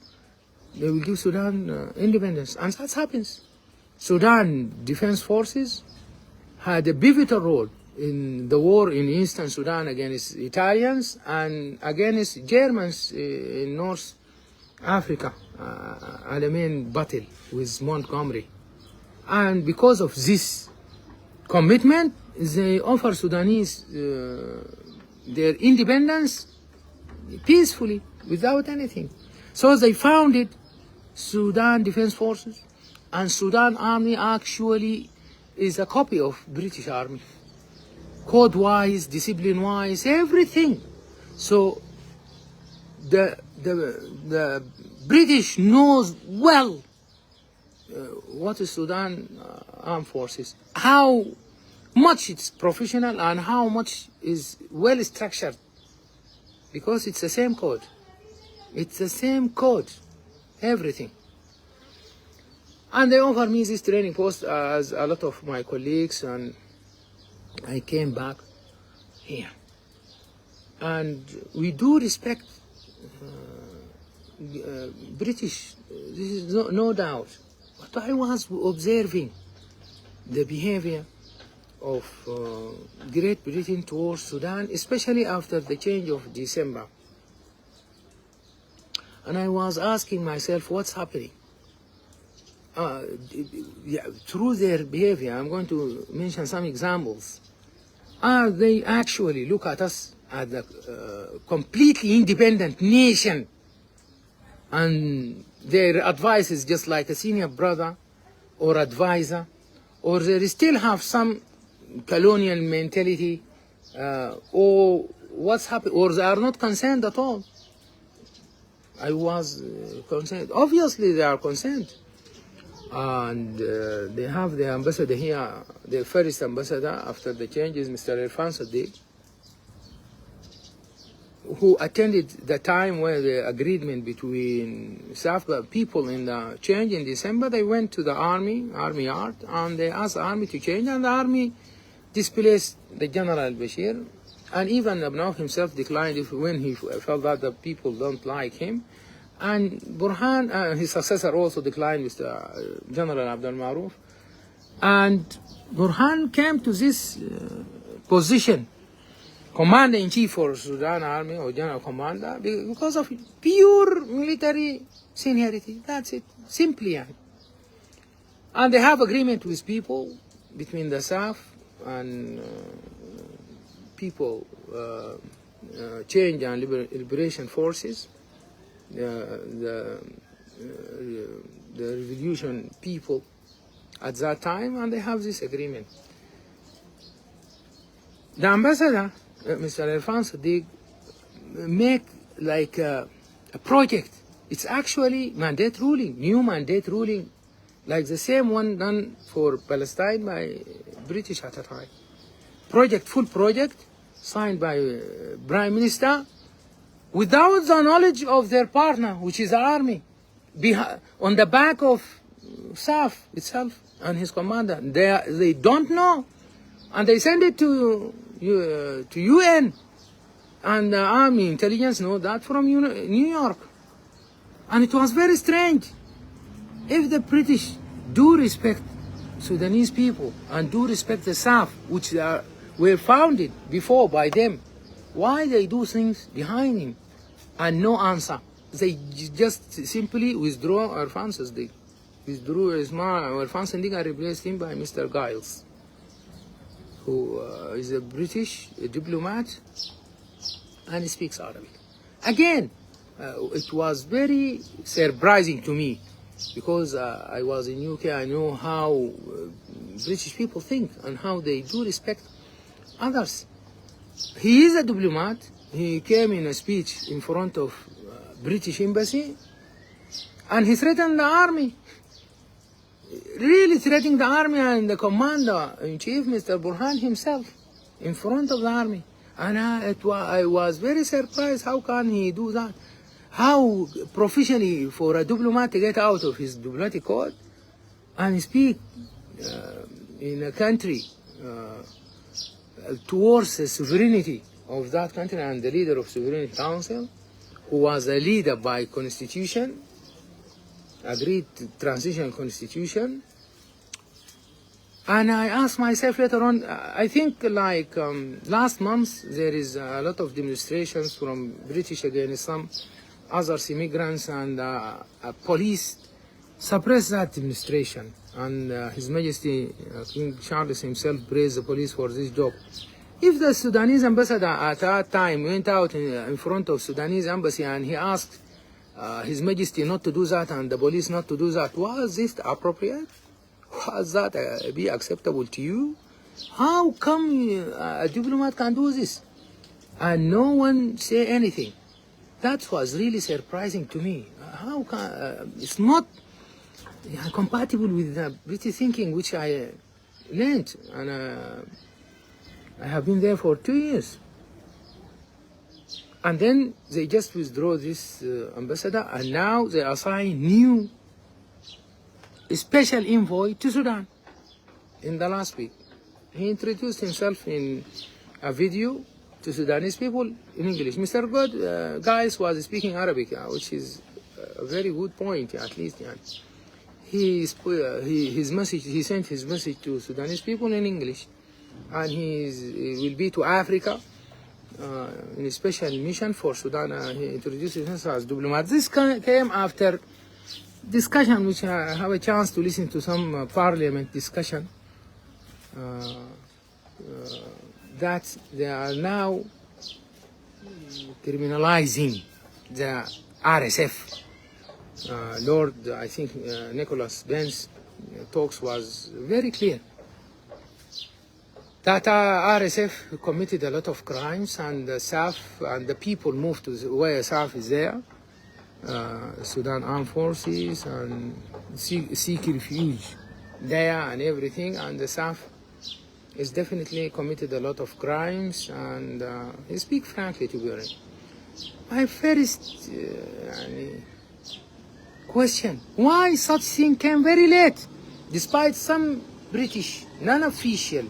they will give Sudan independence. And that happens. Sudan Defense Forces had a pivotal role in the war in Eastern Sudan against Italians and against Germans in North Africa, Alamein battle with Montgomery. And because of this commitment, they offer Sudanese their independence peacefully, without anything. So they founded Sudan Defense Forces, and Sudan Army actually is a copy of British Army. Code-wise, discipline-wise, everything. So the British knows well what is Sudan Armed Forces, how much it's professional and how much is well structured, because it's the same code. It's the same code, everything. And they offered me this training post as a lot of my colleagues, and I came back here. And we do respect British, this is no doubt. But I was observing the behavior of Great Britain towards Sudan, especially after the change of December. And I was asking myself, what's happening? Through their behavior, I'm going to mention some examples. They actually look at us as a completely independent nation, and their advice is just like a senior brother or advisor, or they still have some colonial mentality, or what's happening, or they are not concerned at all. I was concerned. Obviously, they are concerned. And they have the ambassador here, the first ambassador after the changes, Mr. Irfan Sadiq, who attended the time where the agreement between South people in the change in December. They went to the army yard, and they asked the army to change, and the army displaced the General Bashir, and even Abnaf himself declined when he felt that the people don't like him. And Burhan, his successor, also declined with General Abdel Maruf. And Burhan came to this position, Commander-in-Chief for Sudan Army, or General Commander, because of pure military seniority. That's it, simply. And they have agreement with people, between the South and people, change and liberation forces. The revolution people at that time, and they have this agreement. The ambassador, Mr. Irfan Sadiq, make like a project. It's actually mandate ruling, new mandate ruling, like the same one done for Palestine by British at the time. Project, full project, signed by Prime Minister without the knowledge of their partner, which is the army, on the back of SAF itself and his commander. They don't know, and they send it to UN, and the army intelligence know that from New York. And it was very strange. If the British do respect Sudanese people and do respect the SAF, which were founded before by them, why they do things behind him and no answer? They just simply withdraw our funds. They withdrew our funds and they replaced him by Mr. Giles, who is a British diplomat and speaks Arabic. Again, it was very surprising to me because I was in UK. I know how British people think and how they do respect others. He is a diplomat. He came in a speech in front of British embassy and he threatened the army. Really threatening the army and the commander-in-chief, Mr. Burhan himself, in front of the army. And I was very surprised. How can he do that? How professionally for a diplomat to get out of his diplomatic code and speak in a country towards the sovereignty of that country and the leader of Sovereignty Council, who was a leader by constitution, agreed to transition constitution. And I asked myself later on, I think like last month there is a lot of demonstrations from British against some other immigrants, and police suppressed that demonstration. And His Majesty King Charles himself praised the police for this job. If the Sudanese ambassador at that time went out in front of Sudanese embassy and he asked His Majesty not to do that and the police not to do that, was this appropriate? Was that be acceptable to you? How come a diplomat can do this and no one say anything? That was really surprising to me. How can it's not compatible with the British thinking, which I learned, and I have been there for 2 years. And then they just withdraw this ambassador, and now they assign new special envoy to Sudan in the last week. He introduced himself in a video to Sudanese people in English. Mr. Giles was speaking Arabic, which is a very good point, at least. He sent his message to Sudanese people in English, and he will be to Africa in a special mission for Sudan. He introduced himself as diplomat. This came after discussion, which I have a chance to listen to some parliament discussion, that they are now criminalizing the RSF. Lord, I think Nicholas Ben's talks was very clear that RSF committed a lot of crimes, and the SAF and the people moved to where SAF is there, Sudan Armed Forces, and seek refuge there and everything, and the SAF is definitely committed a lot of crimes, and he speak frankly, to be honest. My first question, why such thing came very late, despite some British non-official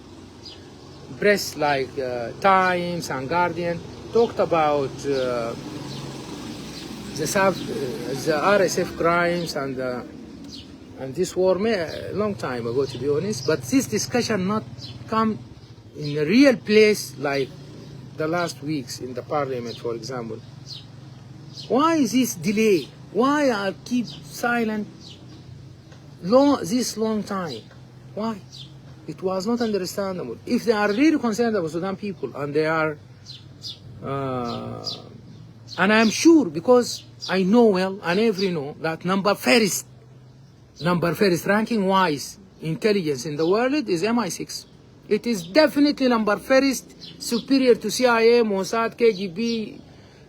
press like Times and Guardian talked about the RSF crimes and this war a long time ago, to be honest. But this discussion not come in a real place like the last weeks in the parliament, for example. Why is this delay? Why I keep silent this long time? Why? It was not understandable. If they are really concerned about Sudan people, and they are, and I am sure, because I know well, and every know, that number first ranking wise intelligence in the world is MI6. It is definitely number first, superior to CIA, Mossad, KGB,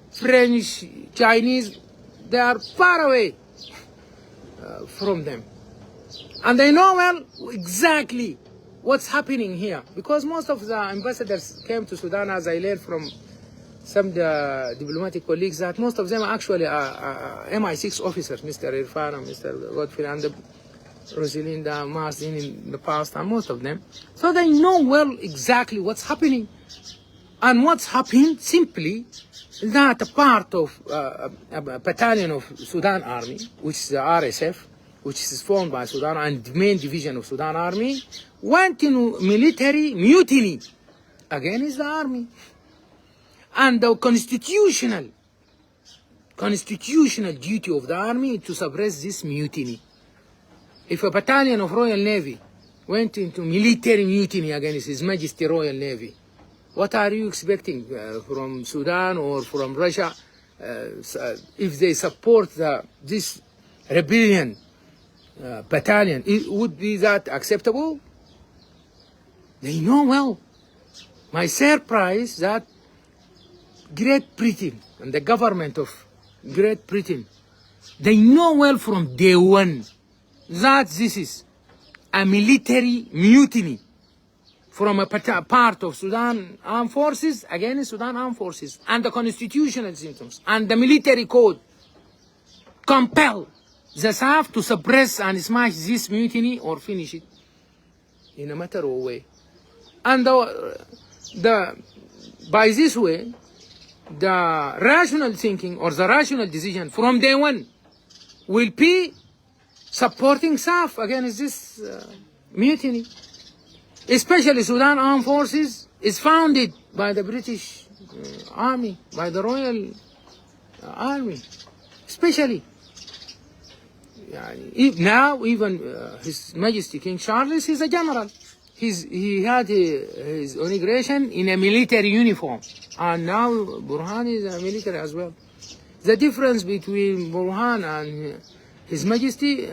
French, Chinese. They are far away from them. And they know well exactly what's happening here, because most of the ambassadors came to Sudan, as I learned from some diplomatic colleagues, that most of them are actually MI6 officers, Mr. Irfan and Mr. Godfrey and Rosalinda Marsden in the past, and most of them. So they know well exactly what's happening. And what's happened simply that a part of a battalion of Sudan Army, which is the RSF, which is formed by Sudan and the main division of Sudan Army, went into military mutiny against the army. And the constitutional duty of the army is to suppress this mutiny. If a battalion of Royal Navy went into military mutiny against His Majesty Royal Navy, what are you expecting from Sudan or from Russia if they support this rebellion battalion? Would be that acceptable? They know well. My surprise that Great Britain and the government of Great Britain, they know well from day one that this is a military mutiny from a part of Sudan armed forces against Sudan armed forces, and the constitutional symptoms and the military code compel the SAF to suppress and smash this mutiny or finish it in a matter of way. And by this way, the rational thinking or the rational decision from day one will be supporting SAF against this mutiny. Especially Sudan Armed Forces is founded by the British Army, by the Royal Army, especially. Now even His Majesty King Charles is a general. He had his inauguration in a military uniform, and now Burhan is a military as well. The difference between Burhan and His Majesty,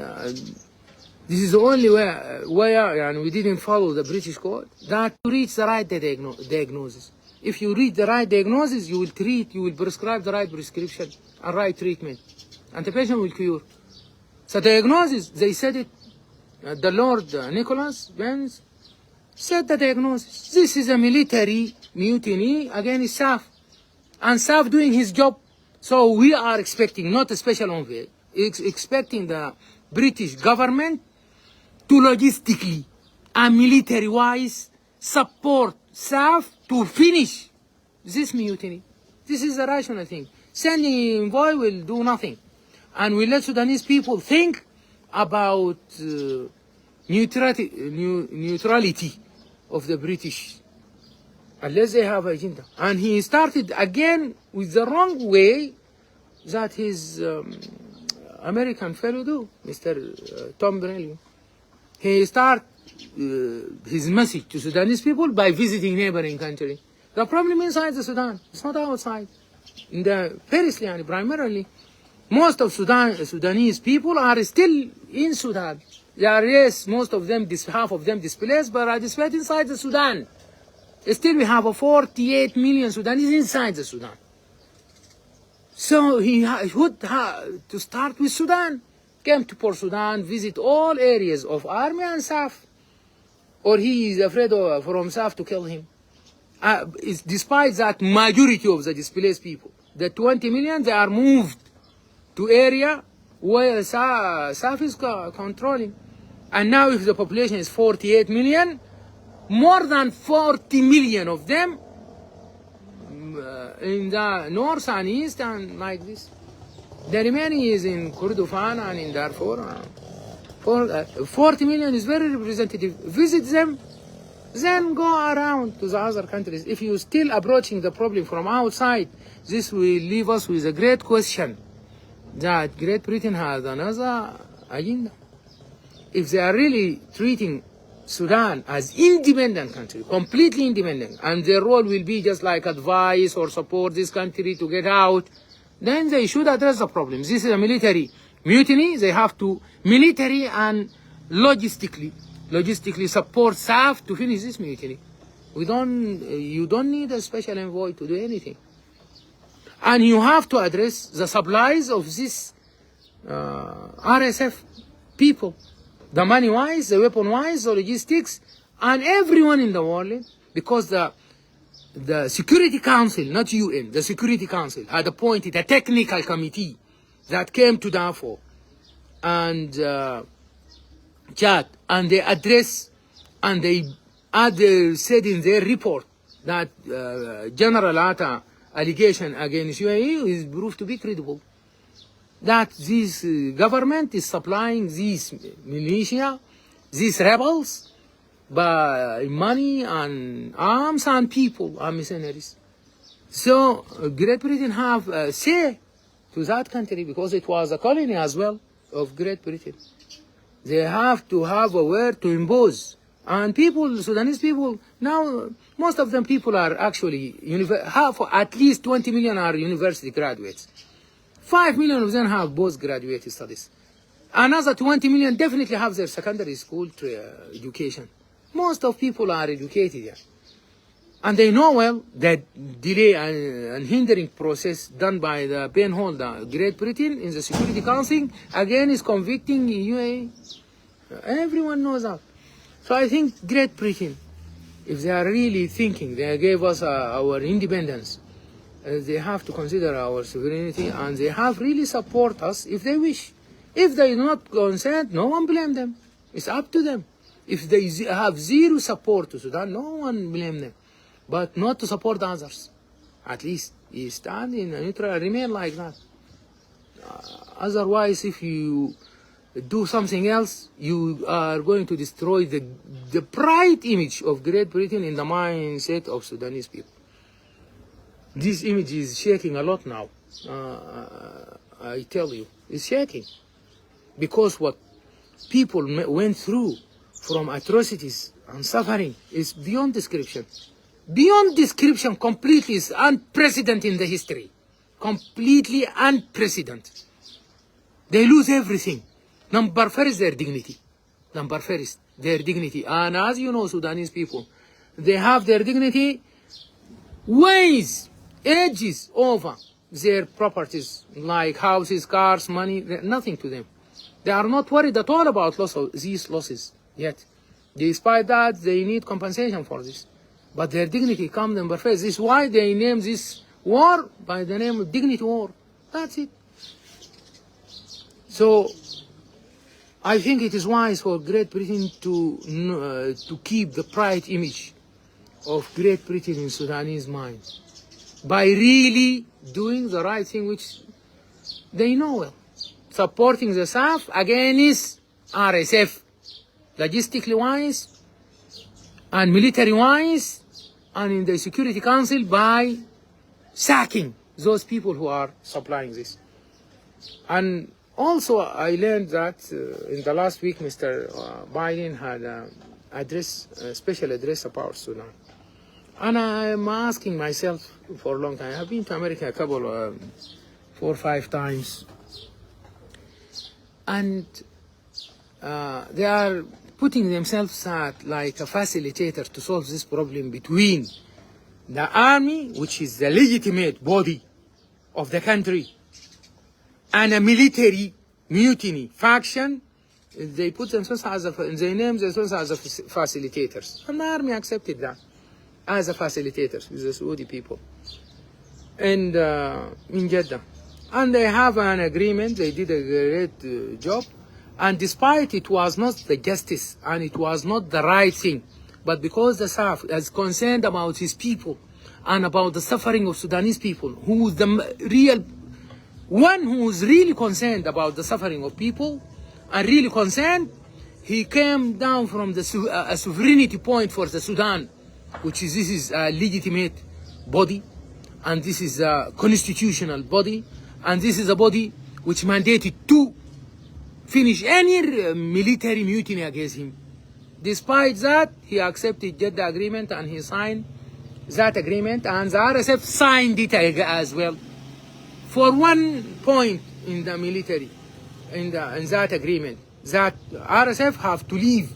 this is the only where and we didn't follow the British code, that to reach the right diagnosis. If you reach the right diagnosis, you will prescribe the right prescription and right treatment, and the patient will cure. So diagnosis, they said it, the Lord Nicholas Benz said the diagnosis. This is a military mutiny against SAF, and SAF doing his job. So we are expecting, not a special envoy, expecting the British government to logistically and military-wise support SAF to finish this mutiny. This is the rational thing. Sending envoy will do nothing, and will let Sudanese people think about neutrality of the British, unless they have agenda. And he started again with the wrong way that his American fellow do, Mr. Tom Brellion. He start his message to Sudanese people by visiting neighboring country. The problem inside the Sudan, it's not outside. In the primarily, most of Sudanese people are still in Sudan. There are, yes, most of them, half of them displaced, but are displaced inside the Sudan. Still we have a 48 million Sudanese inside the Sudan. So he would have to start with Sudan. Came to Port Sudan, visit all areas of army and SAF. Or he is afraid from SAF to kill him. Despite that majority of the displaced people, the 20 million, they are moved to area where SAF is controlling. And now if the population is 48 million, more than 40 million of them in the north and east and like this. The remaining is in Kordofan and in Darfur. 40 million is very representative. Visit them, then go around to the other countries. If you're still approaching the problem from outside, this will leave us with a great question that Great Britain has another agenda. If they are really treating Sudan as independent country, completely independent, and their role will be just like advise or support this country to get out, then they should address the problem. This is a military mutiny. They have to military and logistically support SAF to finish this mutiny. You don't need a special envoy to do anything. And you have to address the supplies of this RSF people. The money-wise, the weapon-wise, the logistics, and everyone in the world, because the Security Council, not UN, the Security Council had appointed a technical committee that came to Darfur and Chad, and they address and they said in their report that General Atta allegation against UAE is proved to be credible. That this government is supplying these militia, these rebels, by money and arms and people and mercenaries. So Great Britain have a say to that country because it was a colony as well of Great Britain. They have to have a word to impose. And people, Sudanese people, now most of them people are actually, at least 20 million are university graduates. 5 million of them have postgraduate studies. Another 20 million definitely have their secondary school education. Most of people are educated here. And they know well that delay and hindering process done by the penholder Great Britain in the Security Council again is convicting UAE. Everyone knows that. So I think Great Britain, if they are really thinking they gave us our independence, they have to consider our sovereignty and they have really support us if they wish. If they do not consent, no one blame them. It's up to them. If they have zero support to Sudan, no one blame them. But not to support others. At least you stand in a neutral, remain like that. Otherwise, if you do something else, you are going to destroy the bright image of Great Britain in the mindset of Sudanese people. This image is shaking a lot now. I tell you, it's shaking. Because what people went through from atrocities and suffering is beyond description. Beyond description, completely is unprecedented in the history. Completely unprecedented. They lose everything. Number first, their dignity. Number first, their dignity. And as you know, Sudanese people, they have their dignity ways, edges over their properties, like houses, cars, money, nothing to them. They are not worried at all about these losses yet. Despite that, they need compensation for this. But their dignity comes number first. This is why they name this war by the name of Dignity War. That's it. So I think it is wise for Great Britain to keep the pride image of Great Britain in Sudanese mind by really doing the right thing, which they know well. Supporting the SAF against RSF, logistically wise and military wise, and in the Security Council by sacking those people who are supplying this. And also I learned that in the last week Mr. Biden had a special address about Sudan. And I'm asking myself for a long time, I've been to America a couple, 4 or 5 times, and they are putting themselves at like a facilitator to solve this problem between the army, which is the legitimate body of the country, and a military mutiny faction. They put themselves they name themselves as facilitators, and the army accepted that as a facilitators with the Saudi people and in Jeddah. And they have an agreement. They did a great job. And despite it was not the justice and it was not the right thing, but because the SAF is concerned about his people and about the suffering of Sudanese people, who is the real one who is really concerned about the suffering of people and really concerned, he came down from the a sovereignty point for the Sudan, which is this is a legitimate body, and this is a constitutional body, and this is a body which mandated to finish any military mutiny against him. Despite that, he accepted Jeddah agreement and he signed that agreement, and the RSF signed it as well. For one point in the military, in that agreement, that RSF have to leave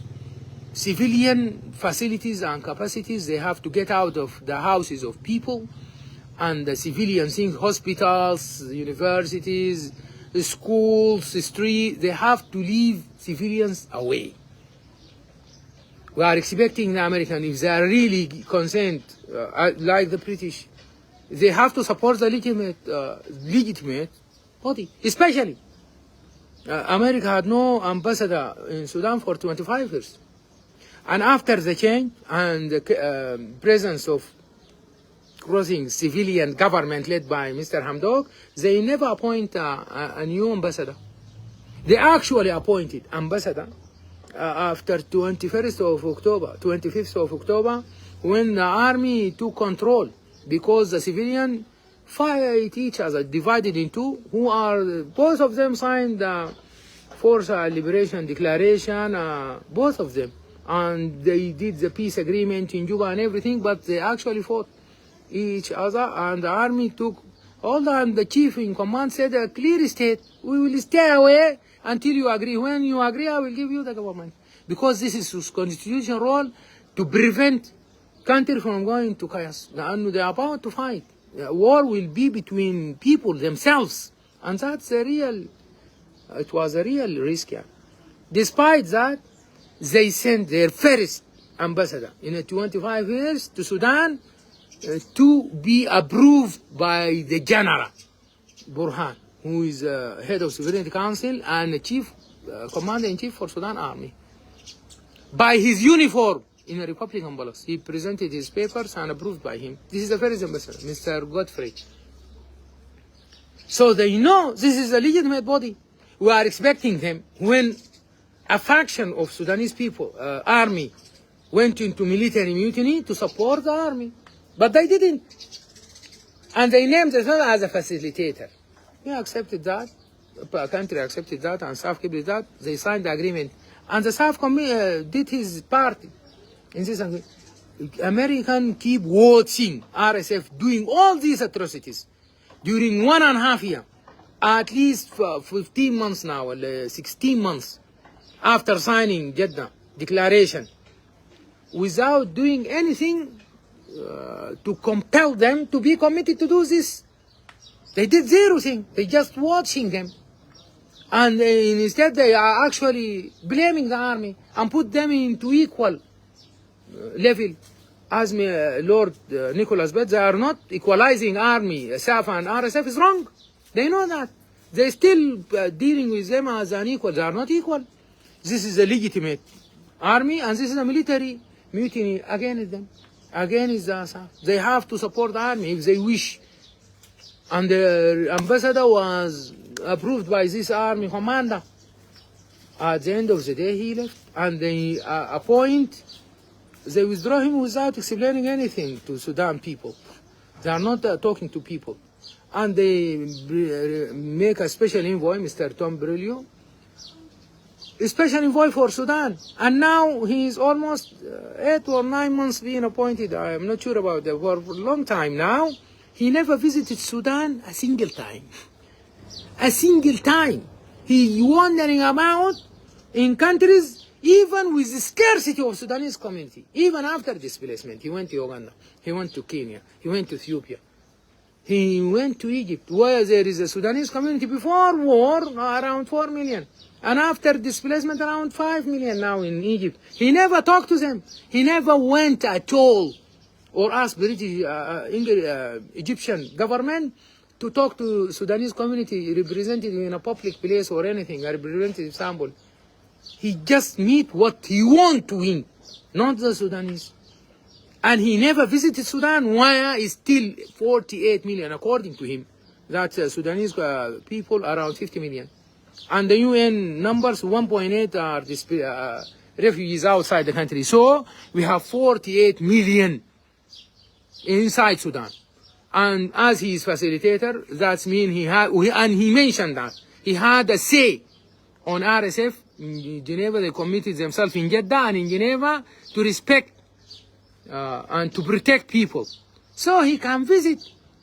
civilian facilities and capacities. They have to get out of the houses of people and the civilian things, hospitals, universities, the schools, the streets. They have to leave civilians away. We are expecting the American, if they are really concerned, like the British, they have to support the legitimate body. Especially, America had no ambassador in Sudan for 25 years. And after the change and the presence of crossing civilian government led by Mr. Hamdok, they never appoint a new ambassador. They actually appointed ambassador after 25th of October, when the army took control, because the civilian fight each other, divided in two, who are, both of them signed the Force Liberation Declaration, both of them. And they did the peace agreement in Juba and everything, but they actually fought each other, and the army took hold on. The chief in command said a clear state, we will stay away until you agree. When you agree, I will give you the government. Because this is his constitutional role, to prevent country from going to chaos. And they are about to fight. War will be between people themselves. And that's a real, it was a real risk. Yeah. Despite that, they sent their first ambassador in 25 years to Sudan to be approved by the general, Burhan, who is head of Sovereignty Council and the chief commander-in-chief for Sudan Army. By his uniform in a Republican palace, he presented his papers and approved by him. This is the first ambassador, Mr. Godfrey. So they know this is a legitimate body. We are expecting them when a faction of Sudanese people, army, went into military mutiny to support the army. But they didn't. And they named themselves as a facilitator. We accepted that. The country accepted that, and SAF kept that. They signed the agreement. And the SAF did his part in this agreement. American keep watching RSF doing all these atrocities during 1.5 years. At least 15 months now, 16 months after signing Jeddah Declaration, without doing anything to compel them to be committed to do this. They did zero thing. They just watching them. And instead they are actually blaming the army and put them into equal level. As Lord Nicholas Bett, they are not equalizing army, SAF and RSF is wrong. They know that. They're still dealing with them as an equal. They are not equal. This is a legitimate army, and this is a military mutiny against them. Against the SAF. They have to support the army if they wish. And the ambassador was approved by this army commander. At the end of the day, he left. And they they withdraw him without explaining anything to Sudan people. They are not talking to people. And they make a special envoy, Mr. Tom Brillo, a special envoy for Sudan. And now he is almost 8 or 9 months being appointed. I am not sure about that. For a long time now, he never visited Sudan a single time. A single time. He wandering about in countries, even with the scarcity of Sudanese community. Even after displacement, he went to Uganda, he went to Kenya, he went to Ethiopia. He went to Egypt, where there is a Sudanese community before war, around 4 million. And after displacement, around 5 million now in Egypt. He never talked to them. He never went at all or asked British, Egyptian government to talk to Sudanese community represented in a public place or anything, a representative sample. He just meet what he want to win, not the Sudanese. And he never visited Sudan, where is still 48 million, according to him. That's Sudanese people, around 50 million. And the UN numbers, 1.8 are refugees outside the country. So we have 48 million inside Sudan. And as he is facilitator, that means he had, and he mentioned that he had a say on RSF in Geneva. They committed themselves in Jeddah and in Geneva to respect and to protect people. So he can visit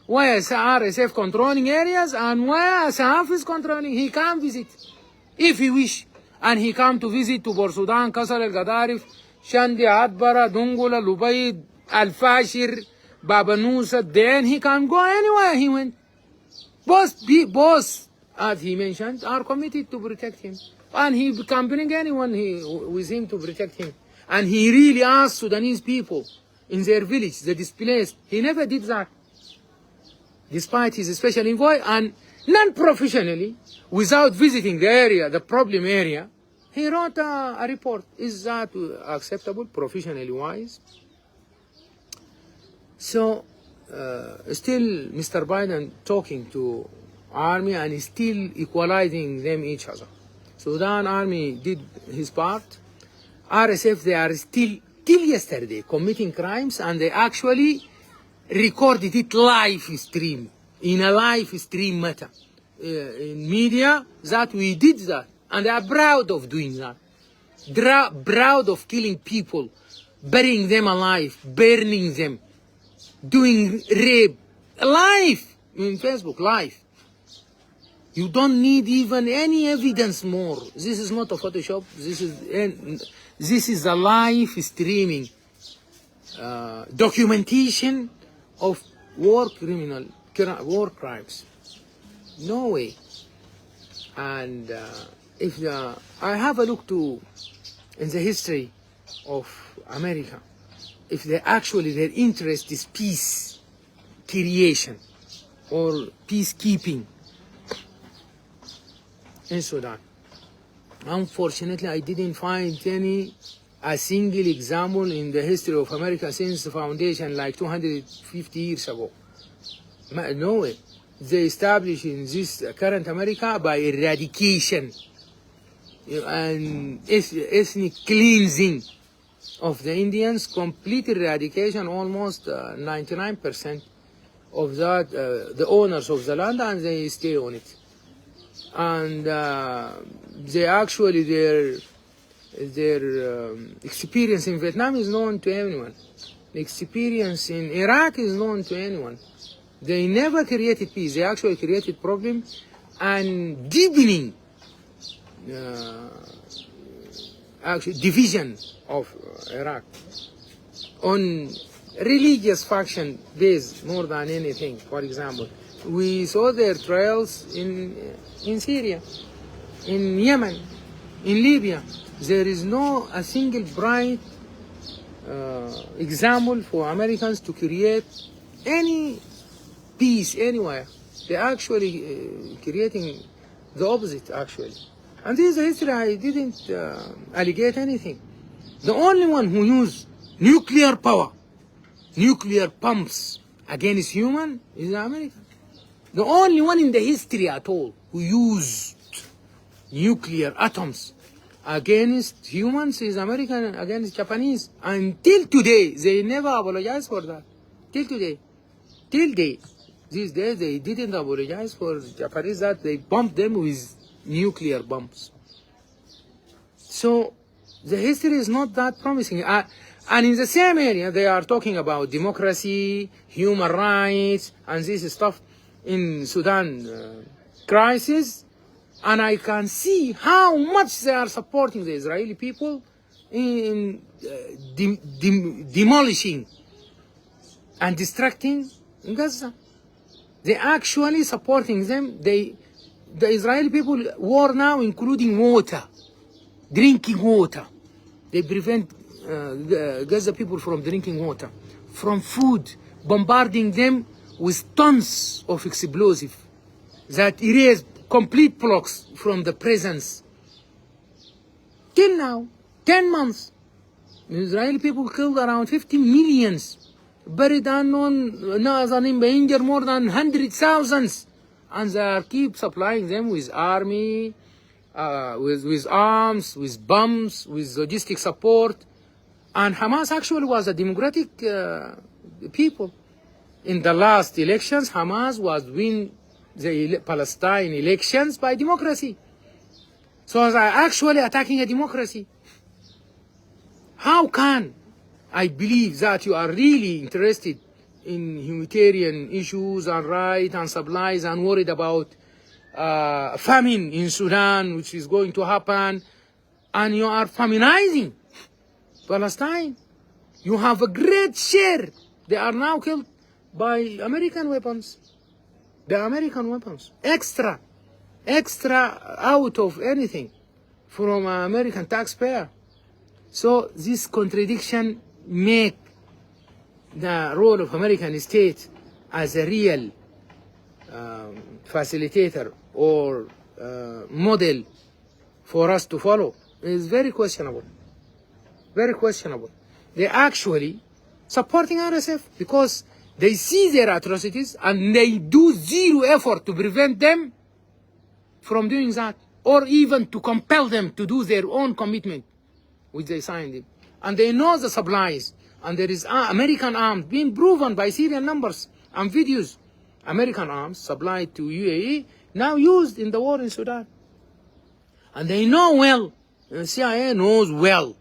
where RSF controlling areas and where SAF is controlling. He can visit if he wish. And he come to visit to Bor Sudan, Kasar el-Gadarif, Shandi, Adbara, Dungula, Lubaid, Al-Fashir, Baba Nusa. Then he can go anywhere he went. Both, as he mentioned, are committed to protect him. And he can bring anyone with him to protect him. And he really asked Sudanese people in their village, the displaced. He never did that, despite his special envoy, and non-professionally, without visiting the area, the problem area, he wrote a report. Is that acceptable, professionally wise? So, still Mr. Biden talking to army and still equalizing them each other. Sudan army did his part. RSF, they are still, till yesterday, committing crimes, and they actually recorded it live stream, in a live stream matter, in media, that we did that. And they are proud of doing that. Proud of killing people, burying them alive, burning them, doing rape, live, in Facebook, live. You don't need even any evidence more. This is not a Photoshop. This is a live streaming documentation of war crimes. No way. And if I have a look to in the history of America, if they actually their interest is peace creation or peacekeeping in Sudan. Unfortunately, I didn't find a single example in the history of America since the foundation, like 250 years ago. No way. They established in this current America by eradication and ethnic cleansing of the Indians, complete eradication, almost 99% of that, the owners of the land, and they stay on it. And they actually, their experience in Vietnam is known to everyone. The experience in Iraq is known to anyone. They never created peace. They actually created problem and deepening actually division of Iraq on religious faction based more than anything. For example, we saw their trials in Syria, in Yemen, in Libya. There is no a single bright example for Americans to create any peace anywhere. They're actually creating the opposite, actually. And this is a history. I didn't allegate anything. The only one who used nuclear power, nuclear pumps against human is America. The only one in the history at all who used nuclear atoms against humans is American against Japanese. Until today, they never apologize for that. Till today. Till date. These days, they didn't apologize for Japanese that they bombed them with nuclear bombs. So, the history is not that promising. And in the same area, they are talking about democracy, human rights, and this stuff in Sudan crisis. And I can see how much they are supporting the Israeli people in demolishing and destructing Gaza. They actually supporting them. The Israeli people war now, including water, drinking water. They prevent Gaza people from drinking water, from food, bombarding them with tons of explosive that erase complete blocks from the presence. Till now, 10 months, the Israeli people killed around 50 millions, buried unknown, injured more than 100,000, and they keep supplying them with army, with arms, with bombs, with logistic support. And Hamas actually was a democratic people. In the last elections, Hamas was winning the Palestine elections by democracy. So they are actually attacking a democracy. How can I believe that you are really interested in humanitarian issues and rights and supplies and worried about famine in Sudan, which is going to happen, and you are feminizing Palestine? You have a great share. They are now killed by American weapons. The American weapons. Extra out of anything from an American taxpayer. So this contradiction make the role of American state as a real facilitator or model for us to follow is very questionable. Very questionable. They're actually supporting RSF because they see their atrocities and they do zero effort to prevent them from doing that, or even to compel them to do their own commitment, which they signed it. And they know the supplies, and there is American arms being proven by serial numbers and videos. American arms supplied to UAE, now used in the war in Sudan. And they know well, the CIA knows well,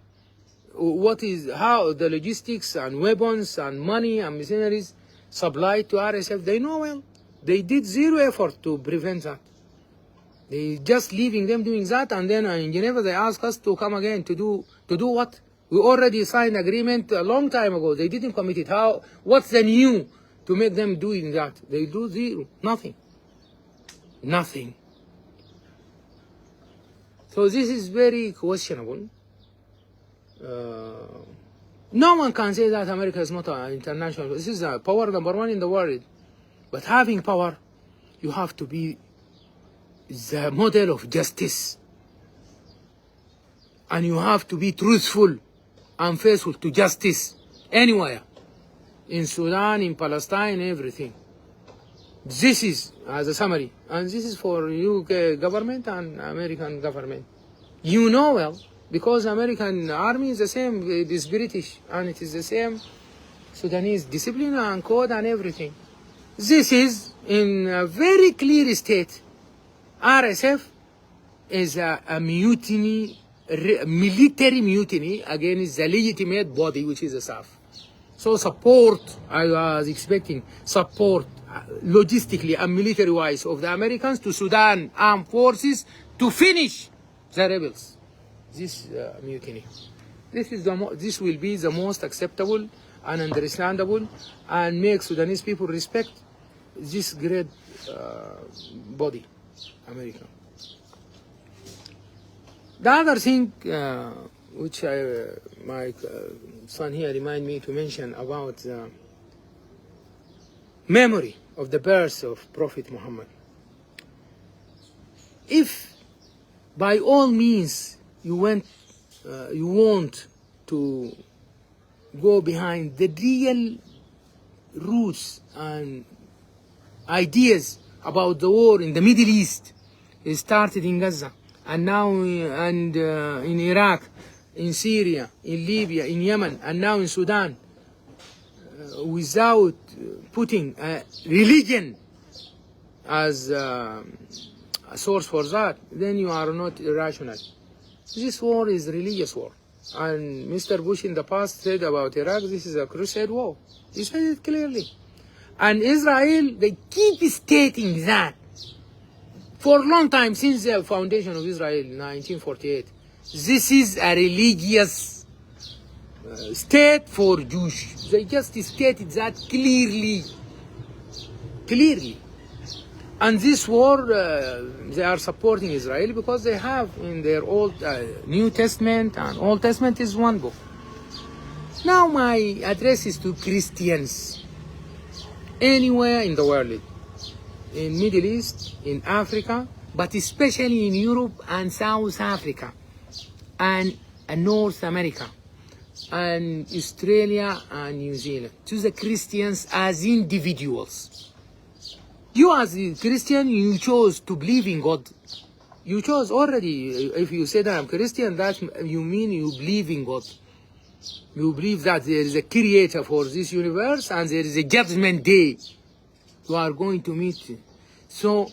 how the logistics and weapons and money and mercenaries supplied to RSF. They know well. They did zero effort to prevent that. They just leaving them doing that, and then in Geneva they ask us to come again to do what? We already signed agreement a long time ago. They didn't commit it. What's the new to make them doing that? They do zero, nothing. Nothing. So this is very questionable. No one can say that America is not an international. This is a power number one in the world. But having power, you have to be the model of justice. And you have to be truthful and faithful to justice anywhere. In Sudan, in Palestine, everything. This is, as a summary, and this is for UK government and American government. You know well, because American army is the same, it is British, and it is the same Sudanese discipline and code and everything. This is in a very clear state. RSF is a mutiny, military mutiny against the legitimate body, which is the SAF. So support, I was expecting support logistically and military-wise of the Americans to Sudan armed forces to finish the rebels. This mutiny. This will be the most acceptable and understandable and make Sudanese people respect this great body, America. The other thing which my son here remind me to mention about the memory of the birth of Prophet Muhammad. If by all means you want to go behind the real roots and ideas about the war in the Middle East, it started in Gaza and now in Iraq, in Syria, in Libya, in Yemen, and now in Sudan, without putting religion as a source for that, then you are not irrational. This war is a religious war. And Mr. Bush in the past said about Iraq, this is a crusade war. He said it clearly. And Israel, they keep stating that for a long time, since the foundation of Israel in 1948. This is a religious state for Jews. They just stated that clearly. Clearly. And this war, they are supporting Israel because they have in their Old New Testament, and Old Testament is one book. Now my address is to Christians anywhere in the world, in Middle East, in Africa, but especially in Europe and South Africa, and North America, and Australia and New Zealand. To the Christians as individuals. You as a Christian, you chose to believe in God. You chose already. If you say that I'm Christian, that you mean you believe in God. You believe that there is a creator for this universe and there is a judgment day. You are going to meet. So,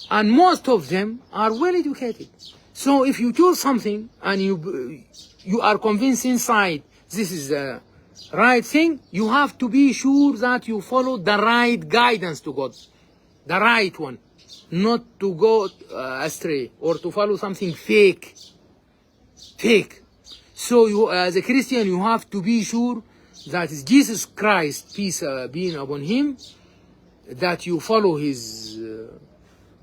and most of them are well educated. So if you choose something and you are convinced inside this is the right thing, you have to be sure that you follow the right guidance to God. The right one, not to go astray or to follow something fake. Fake. So you, as a Christian, you have to be sure that it's Jesus Christ, peace be upon him, that you follow his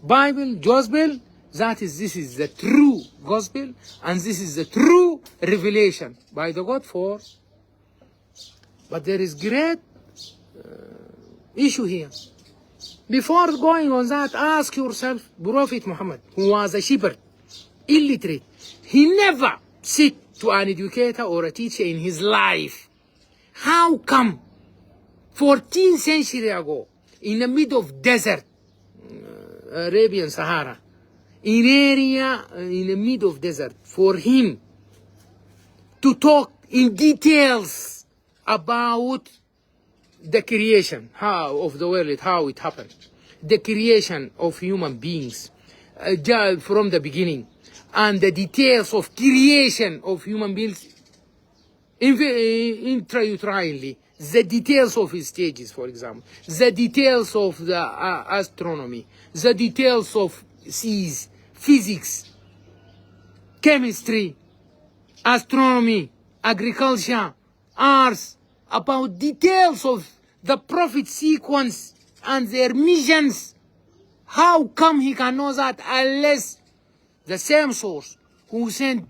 Bible, gospel, this is the true gospel, and this is the true revelation by the God for. But there is great issue here. Before going on that, ask yourself, Prophet Muhammad, who was a shepherd, illiterate, he never sit to an educator or a teacher in his life. How come 14th century ago, in the middle of desert, Arabian Sahara, in area in the middle of desert, for him to talk in details about the creation of the world, how it happened, the creation of human beings from the beginning, and the details of creation of human beings intrauterine, the details of his stages, for example, the details of the astronomy, the details of seas, physics, chemistry, astronomy, agriculture, arts, about details of the prophet sequence and their missions. How come he can know that unless the same source who sent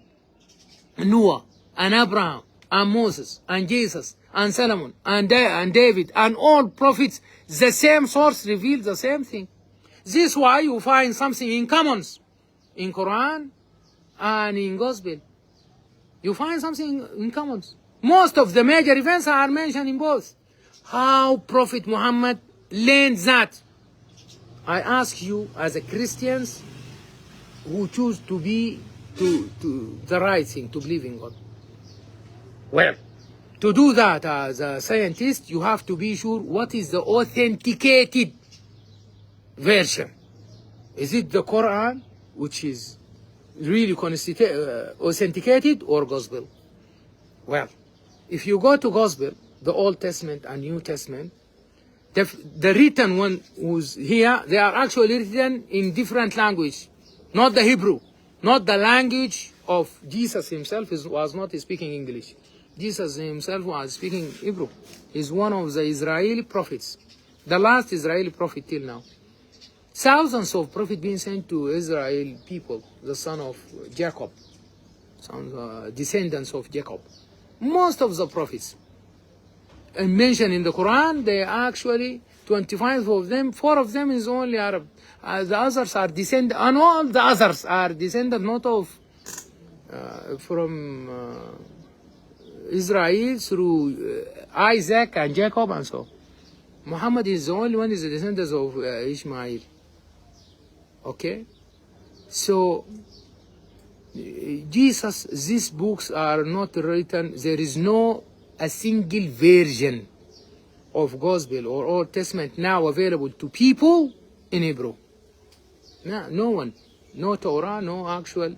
Noah and Abraham and Moses and Jesus and Solomon and David and all prophets, the same source reveals the same thing. This is why you find something in commons in Quran and in Gospel. You find something in commons. Most of the major events are mentioned in both. How Prophet Muhammad learned that? I ask you as a Christians who choose to be to the right thing, to believe in God. Well, to do that as a scientist, you have to be sure what is the authenticated version. Is it the Quran, which is really authenticated, or Gospel? Well, if you go to Gospel, the Old Testament and New Testament, the written one who's here, they are actually written in different language, not the Hebrew, not the language of Jesus himself was not speaking English. Jesus himself was speaking Hebrew. He's one of the Israeli prophets, the last Israeli prophet till now. Thousands of prophets being sent to Israel people, the son of Jacob, descendants of Jacob. Most of the prophets mentioned in the Quran, they actually 25 of them, 4 of them is only Arab. The others are descended, and all the others are descended not of from Israel through Isaac and Jacob and so. Muhammad is the only one is the descendants of Ishmael. Okay, so Jesus, these books are not written. There is no a single version of Gospel or Old Testament now available to people in Hebrew. No one, no Torah, no actual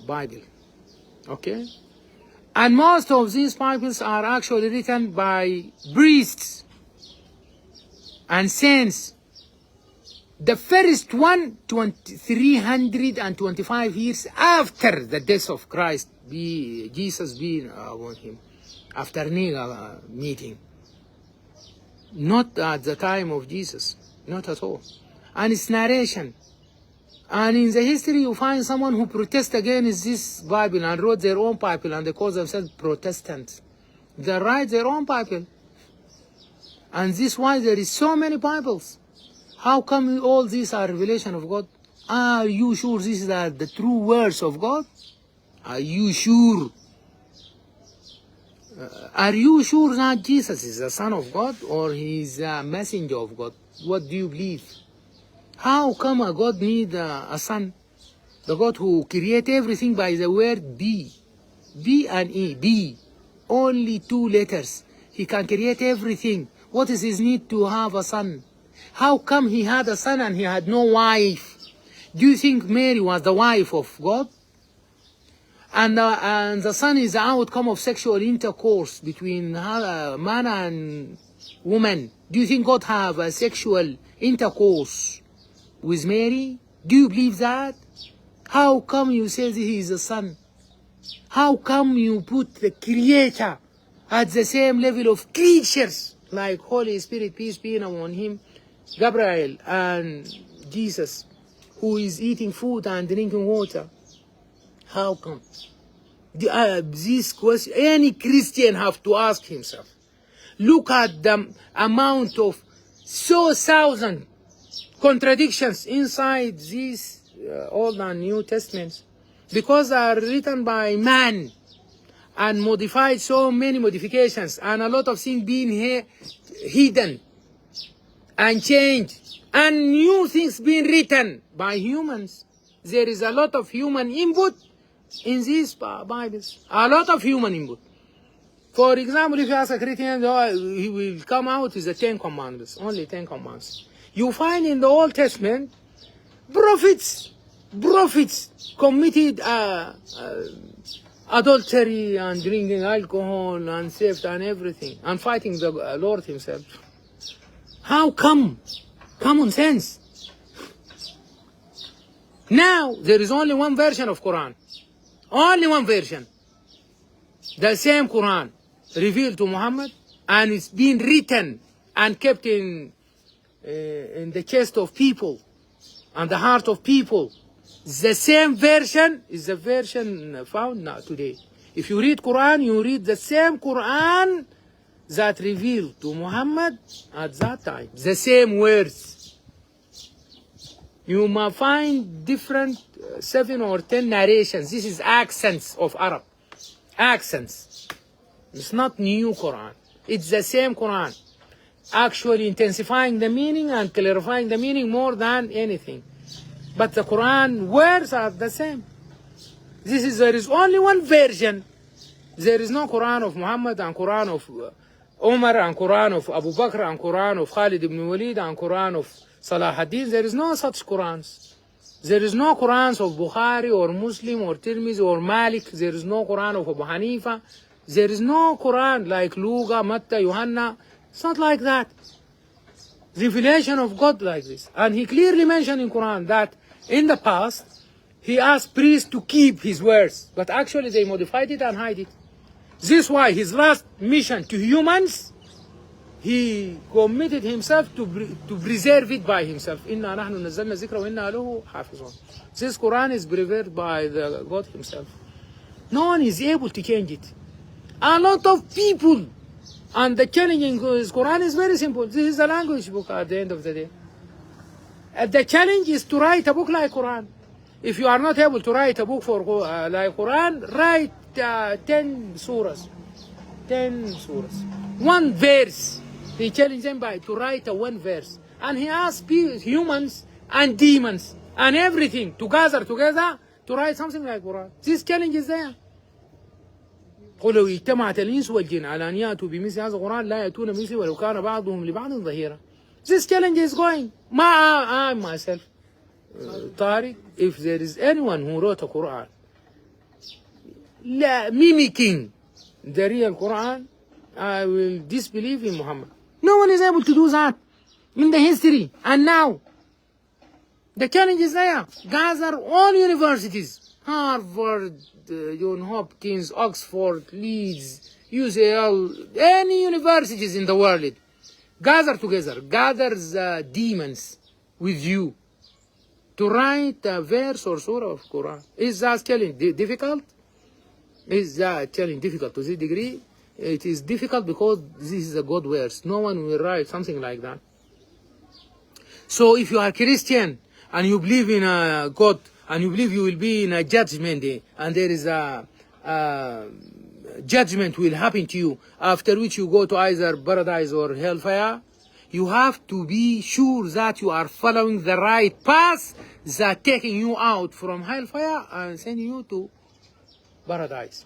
Bible. Okay, and most of these Bibles are actually written by priests and saints. The first one, 325 years after the death of Christ, Jesus being on him, after meeting. Not at the time of Jesus, not at all. And it's narration. And in the history you find someone who protests against this Bible and wrote their own Bible and they call themselves Protestants. They write their own Bible. And this is why there is so many Bibles. How come all these are revelation of God? Are you sure these are the true words of God? Are you sure? Are you sure that Jesus is the Son of God or he is a messenger of God? What do you believe? How come a God need a son? The God who create everything by the word be. B and E, be. Only 2 letters. He can create everything. What is his need to have a son? How come he had a son and he had no wife? Do you think Mary was the wife of God? And the son is the outcome of sexual intercourse between man and woman. Do you think God have a sexual intercourse with Mary? Do you believe that? How come you say that he is the son? How come you put the Creator at the same level of creatures like Holy Spirit, peace be upon him, Gabriel and Jesus, who is eating food and drinking water. How come? This question, any Christian have to ask himself. Look at the amount of thousand contradictions inside these Old and New Testaments, because they are written by man and modified, so many modifications, and a lot of things being hidden and changed, and new things being written by humans. There is a lot of human input in these Bibles, a lot of human input. For example, if you ask a Christian, he will come out with the 10 Commandments, only 10 Commandments. You find in the Old Testament, prophets committed adultery and drinking alcohol and theft and everything, and fighting the Lord himself. How come? Common sense. Now, there is only one version of Quran. Only one version. The same Quran revealed to Muhammad, and it's been written and kept in the chest of people and the heart of people. The same version is the version found now today. If you read Quran, you read the same Quran that revealed to Muhammad at that time. The same words. You might find different 7 or 10 narrations. This is accents of Arab. Accents. It's not new Quran. It's the same Quran. Actually intensifying the meaning and clarifying the meaning more than anything. But the Quran words are the same. There is only one version. There is no Quran of Muhammad and Quran of Umar and Quran of Abu Bakr and Quran of Khalid ibn Walid and Quran of Salah ad-Din. There is no such Qurans. There is no Qurans of Bukhari or Muslim or Tirmidhi or Malik. There is no Quran of Abu Hanifa. There is no Quran like Luga, Matta, Yohanna. It's not like that. Revelation of God like this. And he clearly mentioned in Quran that in the past, he asked priests to keep his words, but actually they modified it and hide it. This is why his last mission to humans, he committed himself to preserve it by himself. Inna nahnu nazzalna zikra wa inna lahu hafizun. This Quran is preserved by the God himself. No one is able to change it. A lot of people, and the challenge in Quran is very simple. This is a language book at the end of the day. The challenge is to write a book like Quran. If you are not able to write a book for like Quran, write 10 surahs. 10 surahs. One verse. He challenged them to write one verse. And he asked humans and demons and everything to gather together to write something like Quran. This challenge is there. قل لو اجتمعت الإنس والجن على أن يأتوا بمثل هذا القرآن لا يأتون بمثله ولو كان بعضهم لبعض ظهيرا. This challenge is going. I myself, Tariq, if there is anyone who wrote a Quran mimicking the real Quran, I will disbelieve in Muhammad. No one is able to do that in the history. And now, the challenge is there. Gather all universities. Harvard, John Hopkins, Oxford, Leeds, UCL, any universities in the world. Gather together, gather the demons with you to write a verse or surah of Quran. Is that challenge difficult? Is that challenge difficult to this degree? It is difficult because this is a God verse. No one will write something like that. So if you are Christian and you believe in a God, and you believe you will be in a judgment day, and there is a judgment will happen to you, after which you go to either paradise or hellfire, you have to be sure that you are following the right path that taking you out from hellfire and sending you to paradise.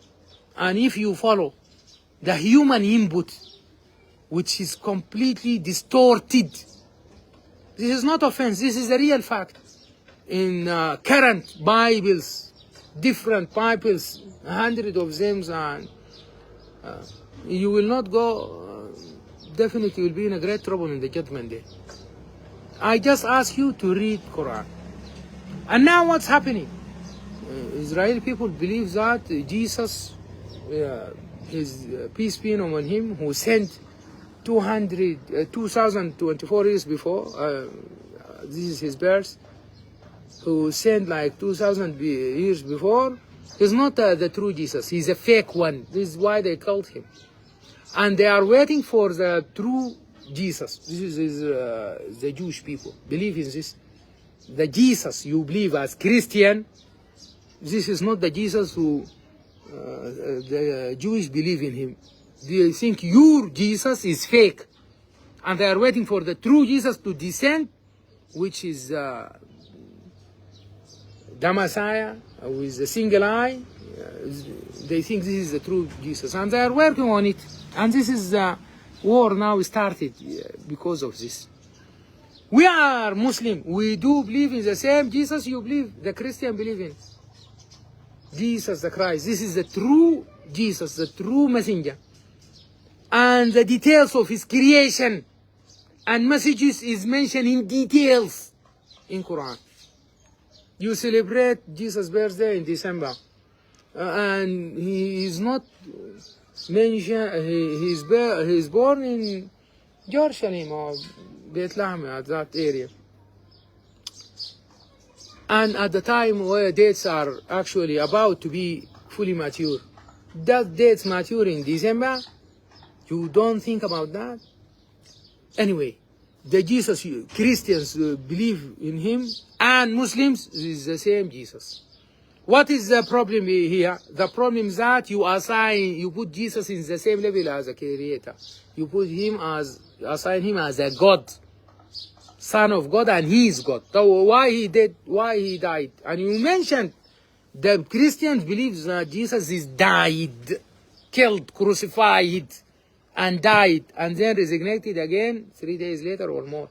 And if you follow the human input, which is completely distorted, this is not offense, this is a real fact. In current Bibles, different Bibles, 100 of them, and you will not go, definitely will be in a great trouble in the judgment day. I just ask you to read Quran. And now what's happening? Israeli people believe that Jesus, his peace be upon him, who sent 2024 years before, this is his birth, who sent like 2,000 years before, is not the true Jesus. He's a fake one. This is why they called him. And they are waiting for the true Jesus. This is the Jewish people. Believe in this. The Jesus you believe as Christian, this is not the Jesus who the Jewish believe in him. They think your Jesus is fake. And they are waiting for the true Jesus to descend, which is the Messiah with a single eye. They think this is the true Jesus. And they are working on it. And this is the war now started because of this. We are Muslim. We do believe in the same Jesus you believe, the Christian believe in. Jesus the Christ. This is the true Jesus, the true messenger. And the details of his creation and messages is mentioned in details in Quran. You celebrate Jesus' birthday in December. And he is not mentioned, he is born in Jerusalem or Bethlehem, at that area. And at the time where dates are actually about to be fully mature. That dates mature in December? You don't think about that? Anyway, the Jesus Christians believe in him and Muslims is the same Jesus. What is the problem here? The problem is that you put Jesus in the same level as a creator. You assign him as a God, son of God, and he is God. So why he died? And you mentioned the Christians believe that Jesus is died, killed, crucified, and died, and then resurrected again 3 days later or more.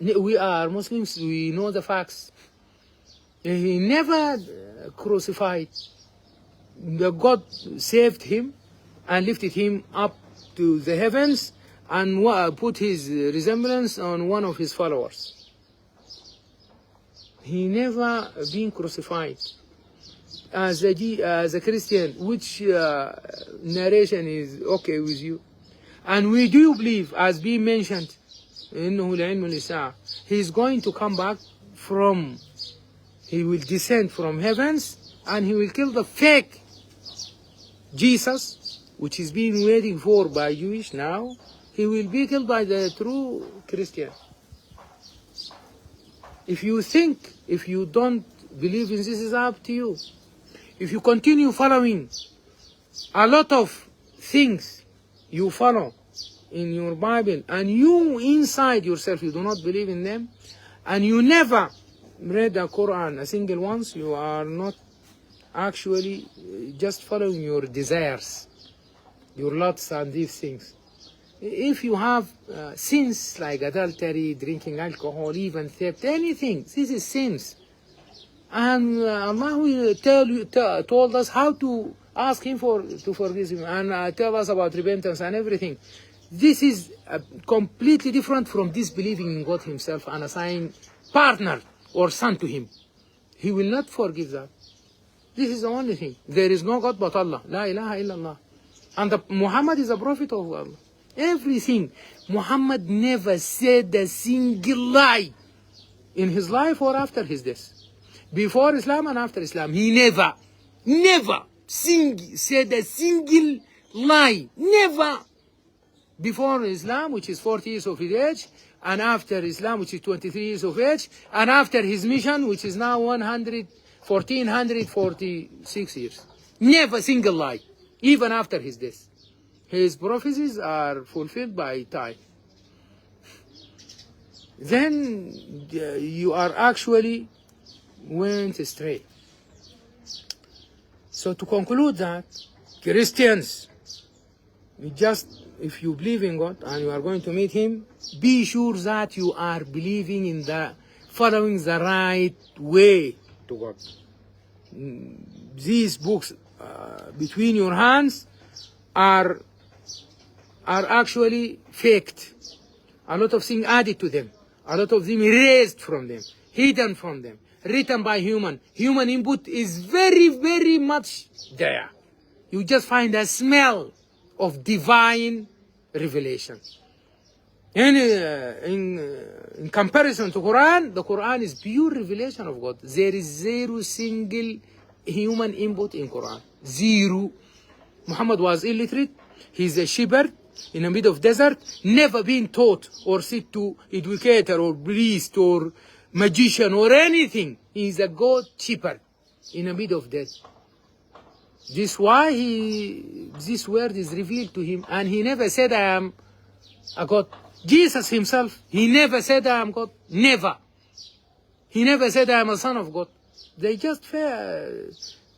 We are Muslims, we know the facts. He never crucified. God saved him and lifted him up to the heavens and put his resemblance on one of his followers. He never been crucified. As a Christian, which narration is okay with you? And we do believe, as being mentioned, he is going to come back from, he will descend from heavens and he will kill the fake Jesus, which is being waiting for by Jewish now. He will be killed by the true Christian. If you don't believe in this, is up to you. If you continue following a lot of things you follow in your Bible and you inside yourself, you do not believe in them, and you never read the Quran a single once, you are not actually just following your desires, your lusts and these things. If you have sins like adultery, drinking alcohol, even theft, anything, this is sins. And Allah will told us how to ask him to forgive him, and tell us about repentance and everything. This is completely different from disbelieving in God himself and assigning partner or son to him. He will not forgive that. This is the only thing. There is no God but Allah. La ilaha illallah. And Muhammad is a prophet of Allah. Everything. Muhammad never said a single lie in his life or after his death. Before Islam and after Islam. He never said a single lie. Never. Before Islam, which is 40 years of his age, and after Islam, which is 23 years of age, and after his mission, which is now 1446 years. Never a single lie, even after his death. His prophecies are fulfilled by time. Then you are actually went astray. So to conclude that, Christians, if you believe in God and you are going to meet him, be sure that you are believing in following the right way to God. These books between your hands are actually faked. A lot of things added to them. A lot of them erased from them, hidden from them, written by human. Human input is very, very much there. You just find a smell of divine revelation. And in comparison to Quran, the Quran is pure revelation of God. There is zero single human input in Quran. Zero. Muhammad was illiterate. He's a shepherd in the middle of desert, never been taught or said to educator or priest or magician or anything. He's a God shepherd in the middle of that. This why this word is revealed to him, and he never said I am a God. Jesus himself, he never said I am God. Never. He never said I am a son of God. They just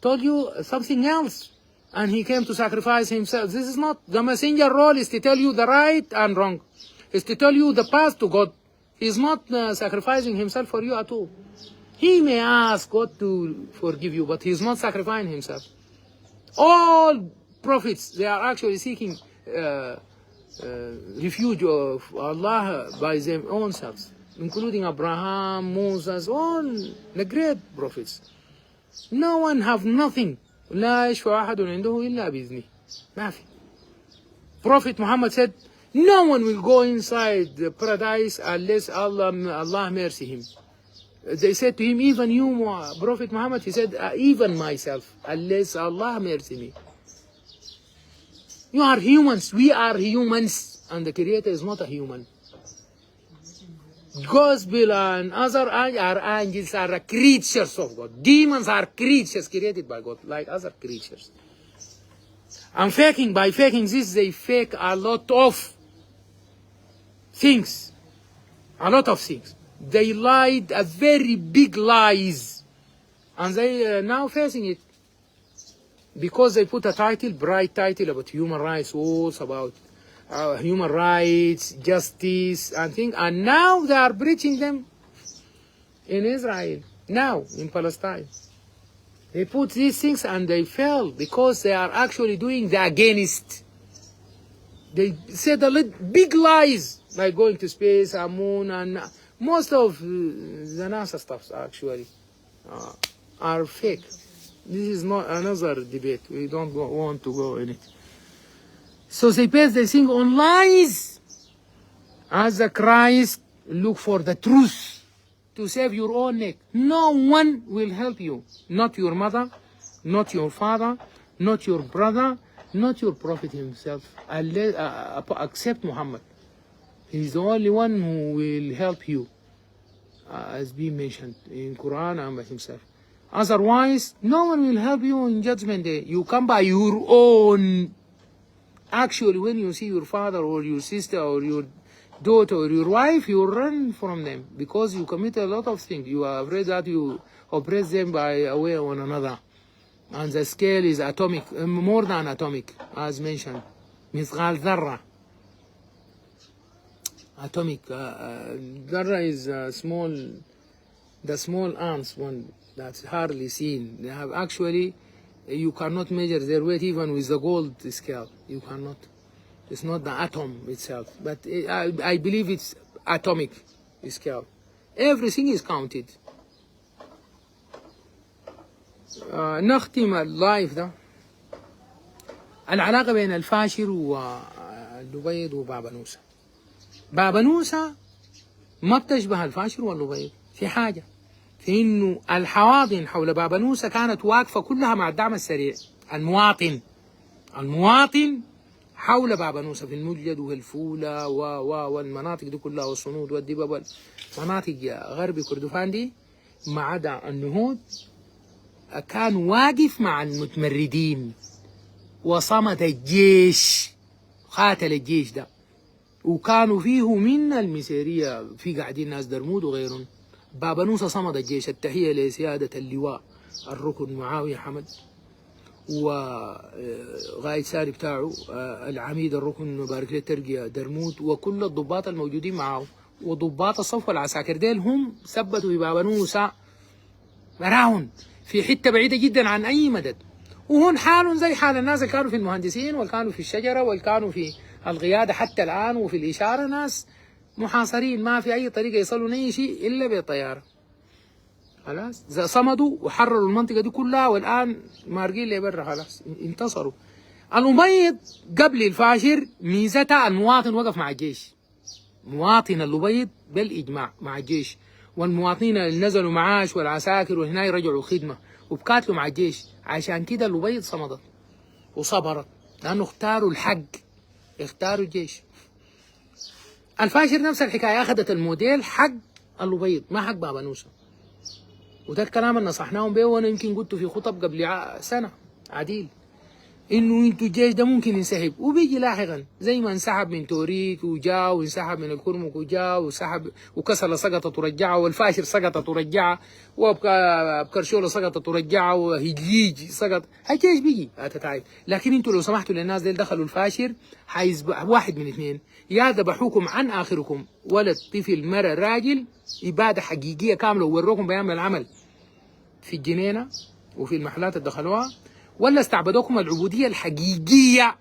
told you something else. And he came to sacrifice himself. This is not, the messenger role is to tell you the right and wrong. Is to tell you the path to God. He's not sacrificing himself for you at all. He may ask God to forgive you, but he's not sacrificing himself. All prophets, they are actually seeking refuge of Allah by their own selves, including Abraham, Moses, all the great prophets. No one have nothing. لا يشفع أحد عنده إلا بإذنه. ما في. Prophet Muhammad said, no one will go inside the paradise unless Allah mercy him. They said to him, even you, Prophet Muhammad, he said, even myself, unless Allah mercy me. You are humans, we are humans, and the Creator is not a human. Gospel and other angels are creatures of God. Demons are creatures created by God, like other creatures. And by faking this, they fake a lot of things. A lot of things. They lied a very big lies. And they are now facing it. Because they put a title, bright title about human rights, wars about human rights, justice, and things, and now they are breaching them in Israel, now in Palestine. They put these things and they fail because they are actually doing the against. They said big lies, like going to space, and moon, and most of the NASA stuff actually are fake. This is not another debate. We don't want to go in it. So they base their thing on lies. As a Christ, look for the truth to save your own neck. No one will help you. Not your mother, not your father, not your brother, not your prophet himself, except Muhammad. He's the only one who will help you, as being mentioned in Quran and by himself. Otherwise, no one will help you in Judgment Day. You come by your own. Actually, when you see your father or your sister or your daughter or your wife, you run from them because you commit a lot of things. You are afraid that you oppress them by a way or another. And the scale is atomic, more than atomic, as mentioned. مثقال ذرة. Atomic. Dharra is the small ants one that's hardly seen. They have actually, you cannot measure their weight even with the gold scale. You cannot. It's not the atom itself, but I believe it's atomic scale. Everything is counted. نختم اللايف ده. العلاقة بين الفاشر واللبيض وبابا نوسة. بابا نوسة ما بتشبه الفاشر واللبيض في حاجة، في إنه الحواضن حول بابا نوسة كانت واقفة كلها مع الدعم السريع. المواطن حول بابا نوسة في المجلد والفولة والمناطق دي كلها والصنود والدبب، مناطق غربي كردفان دي ما عدا النهود، كان واقف مع المتمردين وصمت الجيش، قاتل الجيش ده، وكانوا فيه من المسيرية في قاعدين ناس درمود وغيرهم. بابا نوسة صمد الجيش. التحية لسيادة اللواء الركن معاوية حمد وغايد ساري بتاعه العميد الركن مبارك له ترقية درمود وكل الضباط الموجودين معه وضباط الصف والعساكر ديل هم ثبتوا ببابا نوسة براون في حتة بعيدة جدا عن أي مدد، وهون حالهم زي حال الناس اللي كانوا في المهندسين والكانوا في الشجرة والكانوا في القيادة حتى الآن وفي الإشارة، ناس محاصرين ما في أي طريقة يصلوا أي شيء إلا بالطيارة. خلاص صمدوا وحرروا المنطقة دي كلها، والآن مارقين لبرا خلاص انتصروا. المبيض قبل الفاشر ميزتها المواطن وقف مع الجيش، مواطن الأبيض بالإجماع مع الجيش، والمواطنين اللي نزلوا معاش والعساكر وهنا رجعوا خدمة وبكاتلوا مع الجيش. عشان كده الأبيض صمدت وصبرت، لأنه اختاروا الحق، اختاروا الجيش. الفاشر نفس الحكاية، أخذت الموديل حق الأبيض ما حق بابا نوسة. وده الكلام اللي نصحناهم به، وانا يمكن قلته في خطب قبل سنه عديل، انه انتوا الجيش ده ممكن ينسحب وبيجي لاحقا، زي ما انسحب من توريت وجا، وانسحب من الكرمك وجا، وسحب وكسل سقطت ورجعها، والفاشر سقطت ورجعها، وبكرشوله سقطت ورجعها، وهجيج سقط. الجيش بيجي هتتعب. لكن انتوا لو سمحتوا للناس دي دخلوا الفاشر، واحد من اثنين، يا ذبحوكم عن اخركم، ولد طفل مرة راجل، اباده حقيقيه كامله، ووروكم بيعمل العمل في الجنينه وفي المحلات اللي دخلوها، ولا استعبدوكم العبوديه الحقيقيه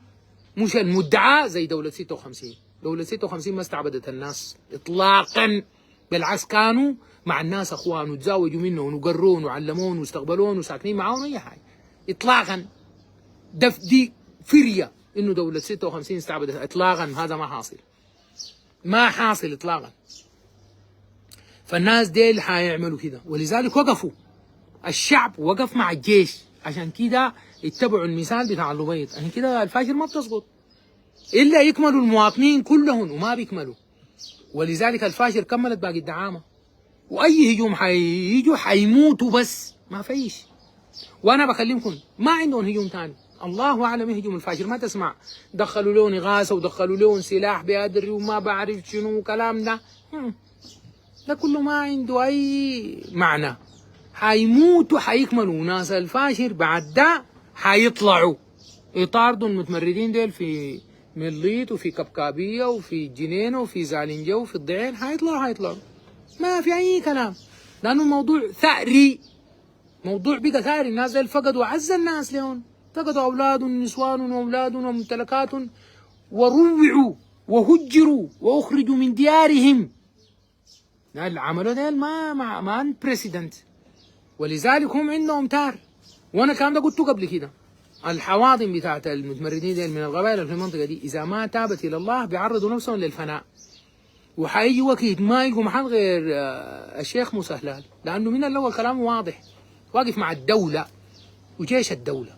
مش المدعاه زي دوله 56. دوله 56 ما استعبدت الناس اطلاقا، بالعكس كانوا مع الناس اخوان، وتزاوجوا منهم وقرون وعلمون واستقبلون وساكنين معاهم اي حاجه اطلاقا. دي فريه انه دوله 56 استعبدت اطلاقا، هذا ما حاصل، ما حاصل اطلاقا. فالناس ديل حيعملوا كده، ولذلك وقفوا، الشعب وقف مع الجيش. عشان كده اتبعوا المثال بتاع الأبيض. عشان كده الفاشر ما بتسقط الا يكملوا المواطنين كلهم، وما بيكملوا. ولذلك الفاشر كملت باقي الدعامه، واي هجوم حييجوا حيموتوا بس ما فيش. وانا بكلمكم ما عندهم هجوم ثاني، الله اعلم يهجم الفاشر. ما تسمع دخلوا لون اغاثه ودخلوا لون سلاح بيدري وما بعرف شنو كلام ده كله ما عنده اي معنى. حيموتوا حيكملوا. ناس الفاشر بعد ده حيطلعوا يطاردوا المتمردين ديل في مليط وفي كبكابيه وفي جنينه وفي زالنجه وفي الضعين، حيطلعوا ما في اي كلام، لانه الموضوع ثأري، موضوع بقى ثأري. الناس ديل فقدوا اعز الناس لهم، فقدوا اولادهم ونسوانهم واولادهم وممتلكاتهم، وروعوا وهجروا واخرجوا من ديارهم. العملوا ديل ما ان بريسيدنت، ولذلك هم عندهم تار. وانا الكلام ده قلته قبل كده، الحواضن بتاعت المتمردين ديل من القبائل اللي في المنطقه دي اذا ما تابت الى الله بيعرضوا نفسهم للفناء، وحيجي وقت ما يلقوا محل غير الشيخ موسى هلال، لانه من الاول كلامه واضح، واقف مع الدوله وجيش الدوله،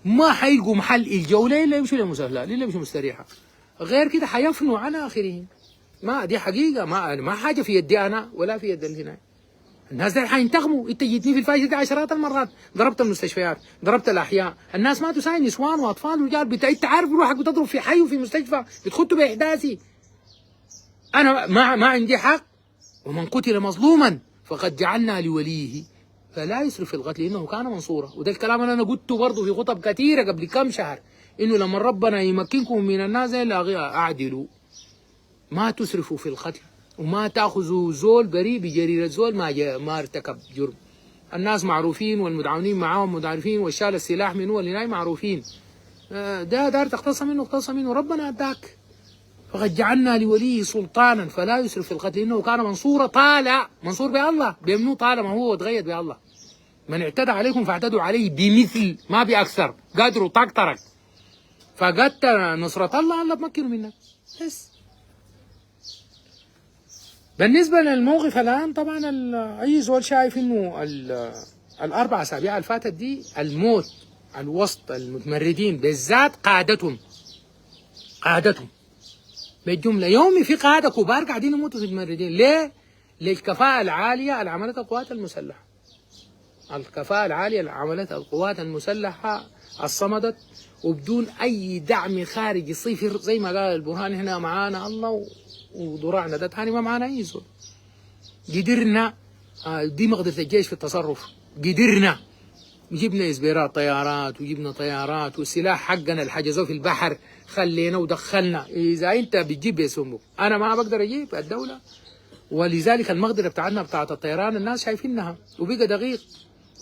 ما حيلقوا محل الجوله الا يمشوا لموسى هلال، الا يمشوا مستريحه، غير كده حيفنوا على اخرهم. ما دي حقيقه، ما حاجه في يدي انا ولا في يد هنا. الناس دي حينتقموا. انت جيتني في الفاشر دي عشرات المرات، ضربت المستشفيات، ضربت الاحياء، الناس ماتوا ساي، نسوان واطفال ورجال. انت عارف روحك بتضرب في حي وفي مستشفى، بتخطوا باحداثي. انا ما عندي حق. ومن قتل مظلوما فقد جعلنا لوليه فلا يسرف في القتل انه كان منصورا. وده الكلام اللي انا قلته برضه في خطب كثيره قبل كم شهر، انه لما ربنا يمكنكم من الناس اعدلوا، ما تسرفوا في القتل، وما تاخذوا زول بريء بجريرة زول ما ارتكب جرم. الناس معروفين، والمتعاونين معاهم متعارفين، والشال السلاح منه والهناي معروفين. ده دار تقتص منه اقتص منه، ربنا اداك. فقد جعلنا لوليه سلطانا فلا يسرف في القتل انه كان منصورا. طالع منصور بالله، بيمنوه طالما هو تغيد بالله. من اعتدى عليكم فاعتدوا عليه بمثل ما باكثر، قادروا طقطرك. فقدت نصرة الله تمكنوا منك بس. بالنسبة للموقف الآن، طبعا أي زول شايف إنه الأربع أسابيع اللي فاتت دي الموت الوسط المتمردين بالذات قادتهم بالجملة. يومي في قادة كبار قاعدين يموتوا في المتمردين. ليه؟ للكفاءة العالية اللي عملتها القوات المسلحة. الكفاءة العالية اللي عملتها القوات المسلحة الصمدت وبدون أي دعم خارجي صفر، زي ما قال البرهان هنا معانا الله وضراعنا ده تاني ما معانا أي زول. قدرنا، دي مقدرة الجيش في التصرف، قدرنا جبنا إسبيرات طيارات وجبنا طيارات، والسلاح حقنا اللي حجزوه في البحر خلينا ودخلنا. إذا أنت بتجيب بسمك أنا ما بقدر أجيب الدولة. ولذلك المقدرة بتاعتنا بتاعت الطيران الناس شايفينها، وبقى دقيق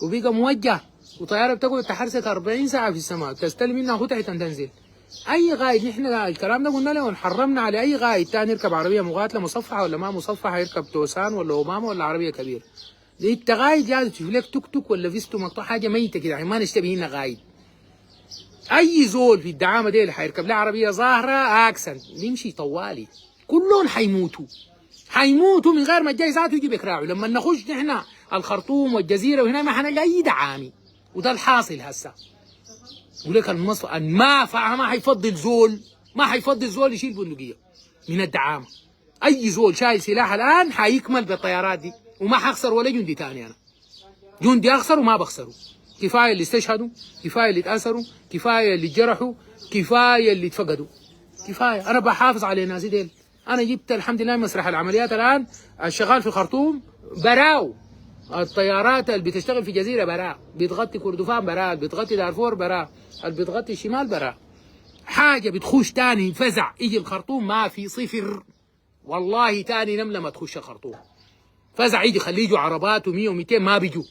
وبقى موجه، وطيارة بتقعد تحرست 40 ساعة في السماء، تستلم منها فتحة تنزل. أي قائد، نحن الكلام ده قلنا له ونحرمنا على أي قائد تاني يركب عربية مقاتلة مصفحة ولا ما مصفحة، يركب توسان ولا أوباما ولا عربية كبيرة. أنت قائد لازم تشوف لك توك توك ولا فيستو مقطوع حاجة ميتة كده، يعني ما نشتبه هنا قائد. أي زول في الدعامة دي اللي حيركب له عربية ظاهرة أكسنت يمشي طوالي، كلهم حيموتوا من غير ما الجاي ذاته يجي بيكراعوا. لما نخش نحن الخرطوم والجزيره وهنا ما حنلقى اي دعامي، وده الحاصل هسه. يقول لك المصر ما حيفضل زول يشيل بندقيه من الدعامه. اي زول شايل سلاح الان حيكمل بالطيارات دي، وما حخسر ولا جندي ثاني. انا جندي اخسر وما بخسره. كفايه اللي استشهدوا، كفايه اللي اتاثروا، كفايه اللي جرحوا، كفايه اللي اتفقدوا، كفايه. انا بحافظ على الناس ديل. انا جبت الحمد لله مسرح العمليات الان الشغال في الخرطوم براو، الطيارات اللي بتشتغل في جزيره براو، بتغطي كردفان براو، بتغطي دارفور براو، اللي بتغطي الشمال براو. حاجه بتخش تاني فزع يجي الخرطوم ما في صفر. والله تاني نمله ما تخش الخرطوم فزع يجي خليه عربات و100 و200 ما بيجوا.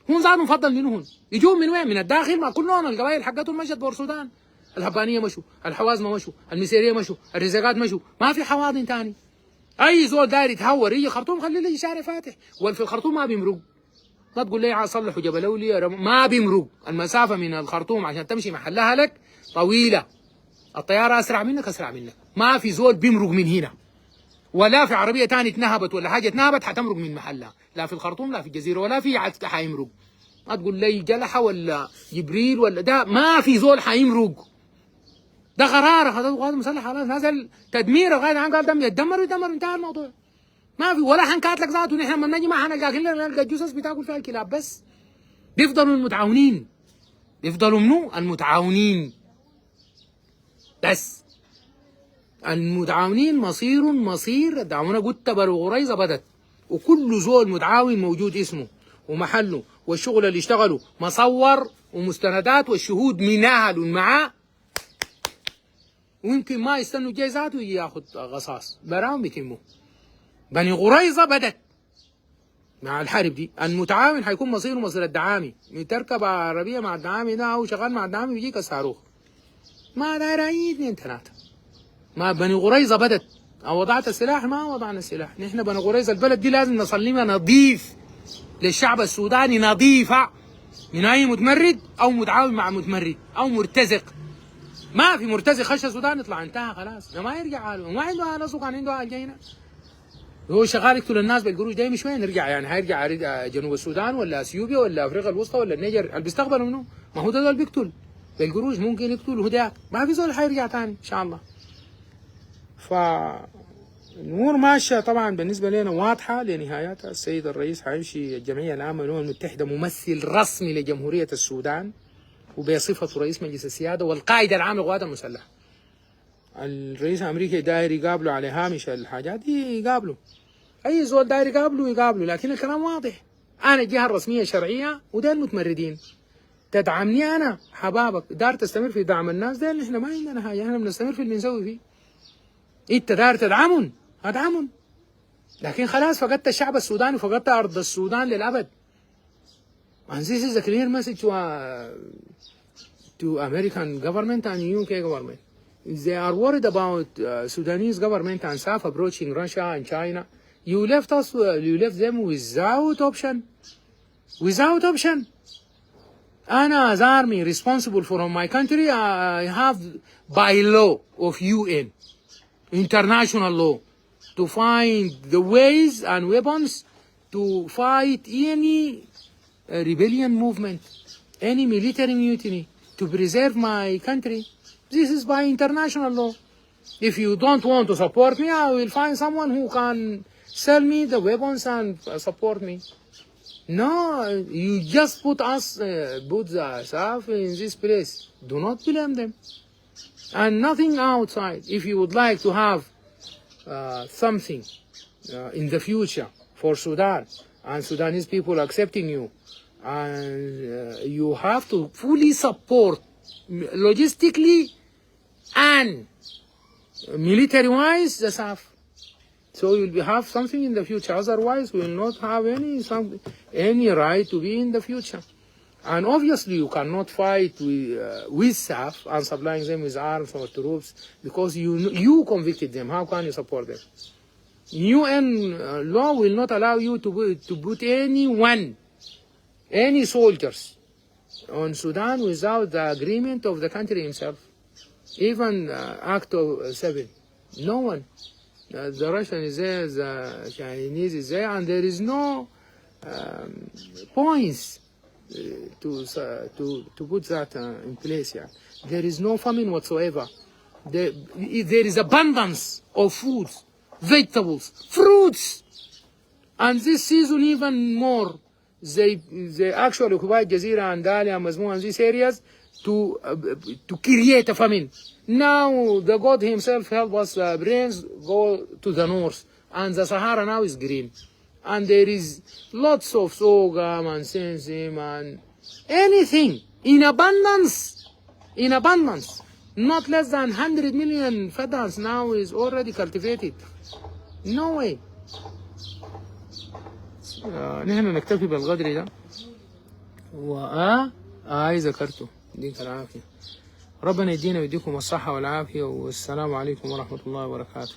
هم زادوا مفضل منهم. يجوا من وين؟ من الداخل. ما كلهم القبائل حقتهم مشت بور السودان. الهبانيه مشوا، الحوازمه مشوا، المسيريه مشوا، الرزاقات مشوا، ما في حواضن ثاني. اي زول داير يتهور يجي خرطوم خلي له شارع فاتح. واللي في الخرطوم ما بيمرق. ما تقول لي صلحوا جبل اولي ما بيمرق. المسافه من الخرطوم عشان تمشي محلها لك طويله. الطياره اسرع منك. ما في زول بيمرق من هنا. ولا في عربيه ثانيه اتنهبت ولا حاجه اتنهبت حتمرق من محلها، لا في الخرطوم لا في الجزيره ولا في حيمرق. ما تقول لي جلحه ولا جبريل ولا ده، ما في زول حيمرق. ده قرار اخذته القوات المسلحه خلاص. نزل تدمير القائد العام قال دم يتدمر انتهى الموضوع. ما في ولا حنكاتلك ذاته. نحن لما نجي ما حنلقاك الا نلقى الجثث بتاكل فيها الكلاب بس. بيفضلوا المتعاونين. بيفضلوا منو؟ المتعاونين بس. المتعاونين مصير الدعوانه. قلت برو غريزه بدت، وكل زول متعاون موجود اسمه ومحله والشغل اللي اشتغلوا مصور ومستندات والشهود مناهل معاه. ويمكن ما يستنوا الجاي ذاته يجي ياخذ غصاص براهم بيتموا. بني غريزه بدت مع الحرب دي. المتعاون حيكون مصير الدعامي. تركب عربيه مع الدعامي ده او شغال مع الدعامي بيجيك الصاروخ. ما داير اي اثنين ثلاثه. ما بني غريزه بدت. او وضعت السلاح؟ ما وضعنا السلاح. نحن بني غريزه البلد دي لازم نصلمها نظيف للشعب السوداني، نظيفه من اي متمرد او متعاون مع متمرد او مرتزق. ما في مرتزق خش السودان يطلع انتهى خلاص. ما يرجع حاله. ما عنده اهل سوق، عنده اهل جينا. هو شغال يقتل الناس بالقروش. ده مش وين يرجع يعني؟ هيرجع جنوب السودان ولا اثيوبيا ولا افريقيا الوسطى ولا النيجر؟ اللي بيستقبلوا منه ما هو ده اللي بيقتل بالقروش. ممكن يقتل هداك. ما في زول حيرجع ثاني ان شاء الله. فالامور ماشيه طبعا بالنسبه لنا واضحه لنهايتها. السيد الرئيس حيمشي الجمعيه العامه للامم المتحده ممثل رسمي لجمهوريه السودان وبصفته رئيس مجلس السياده والقائد العام للقوات المسلحه. الرئيس الامريكي داير يقابله على هامش الحاجات دي يقابله. اي زول داير يقابله، لكن الكلام واضح. انا الجهه الرسميه الشرعيه وده المتمردين. تدعمني انا حبابك، دار تستمر في دعم الناس ده. احنا ما عندنا حاجه، احنا بنستمر في اللي بنسوي فيه. انت دار تدعمهم ادعمهم، لكن خلاص فقدت الشعب السوداني وفقدت ارض السودان للابد. And this is a clear message to American government and UK government. They are worried about Sudanese government and staff approaching Russia and China. You left them without option. أنا as army responsible for my country. I have by law of UN, international law, to find the ways and weapons to fight any rebellion movement, any military mutiny, to preserve my country. This is by international law. If you don't want to support me, I will find someone who can sell me the weapons and support me. No, you just put the staff in this place. Do not blame them. And nothing outside. If you would like to have something in the future for Sudan and Sudanese people accepting you, and you have to fully support logistically and military-wise the staff. So you'll have something in the future. Otherwise, we will not have any right to be in the future. And obviously, you cannot fight with staff and supplying them with arms or troops because you convicted them. How can you support them? UN law will not allow you to put any soldiers on Sudan without the agreement of the country himself. Even Act of 7. No one. The Russian is there, the Chinese is there, and there is no points to put that in place. Yeah. There is no famine whatsoever. There is abundance of foods, vegetables, fruits, and this season even more. They actually occupy Jazeera and Dalia and Mazmou and these areas to create a famine. Now the God himself help us, the brains go to the north, and the Sahara now is green. And there is lots of sorghum and sensim and anything in abundance. In abundance. Not less than 100 million fedans now is already cultivated. No way. نحن نكتفي بالقدر ده. ذكرته. يديك العافية. ربنا يدينا ويديكم الصحة والعافية، والسلام عليكم ورحمة الله وبركاته.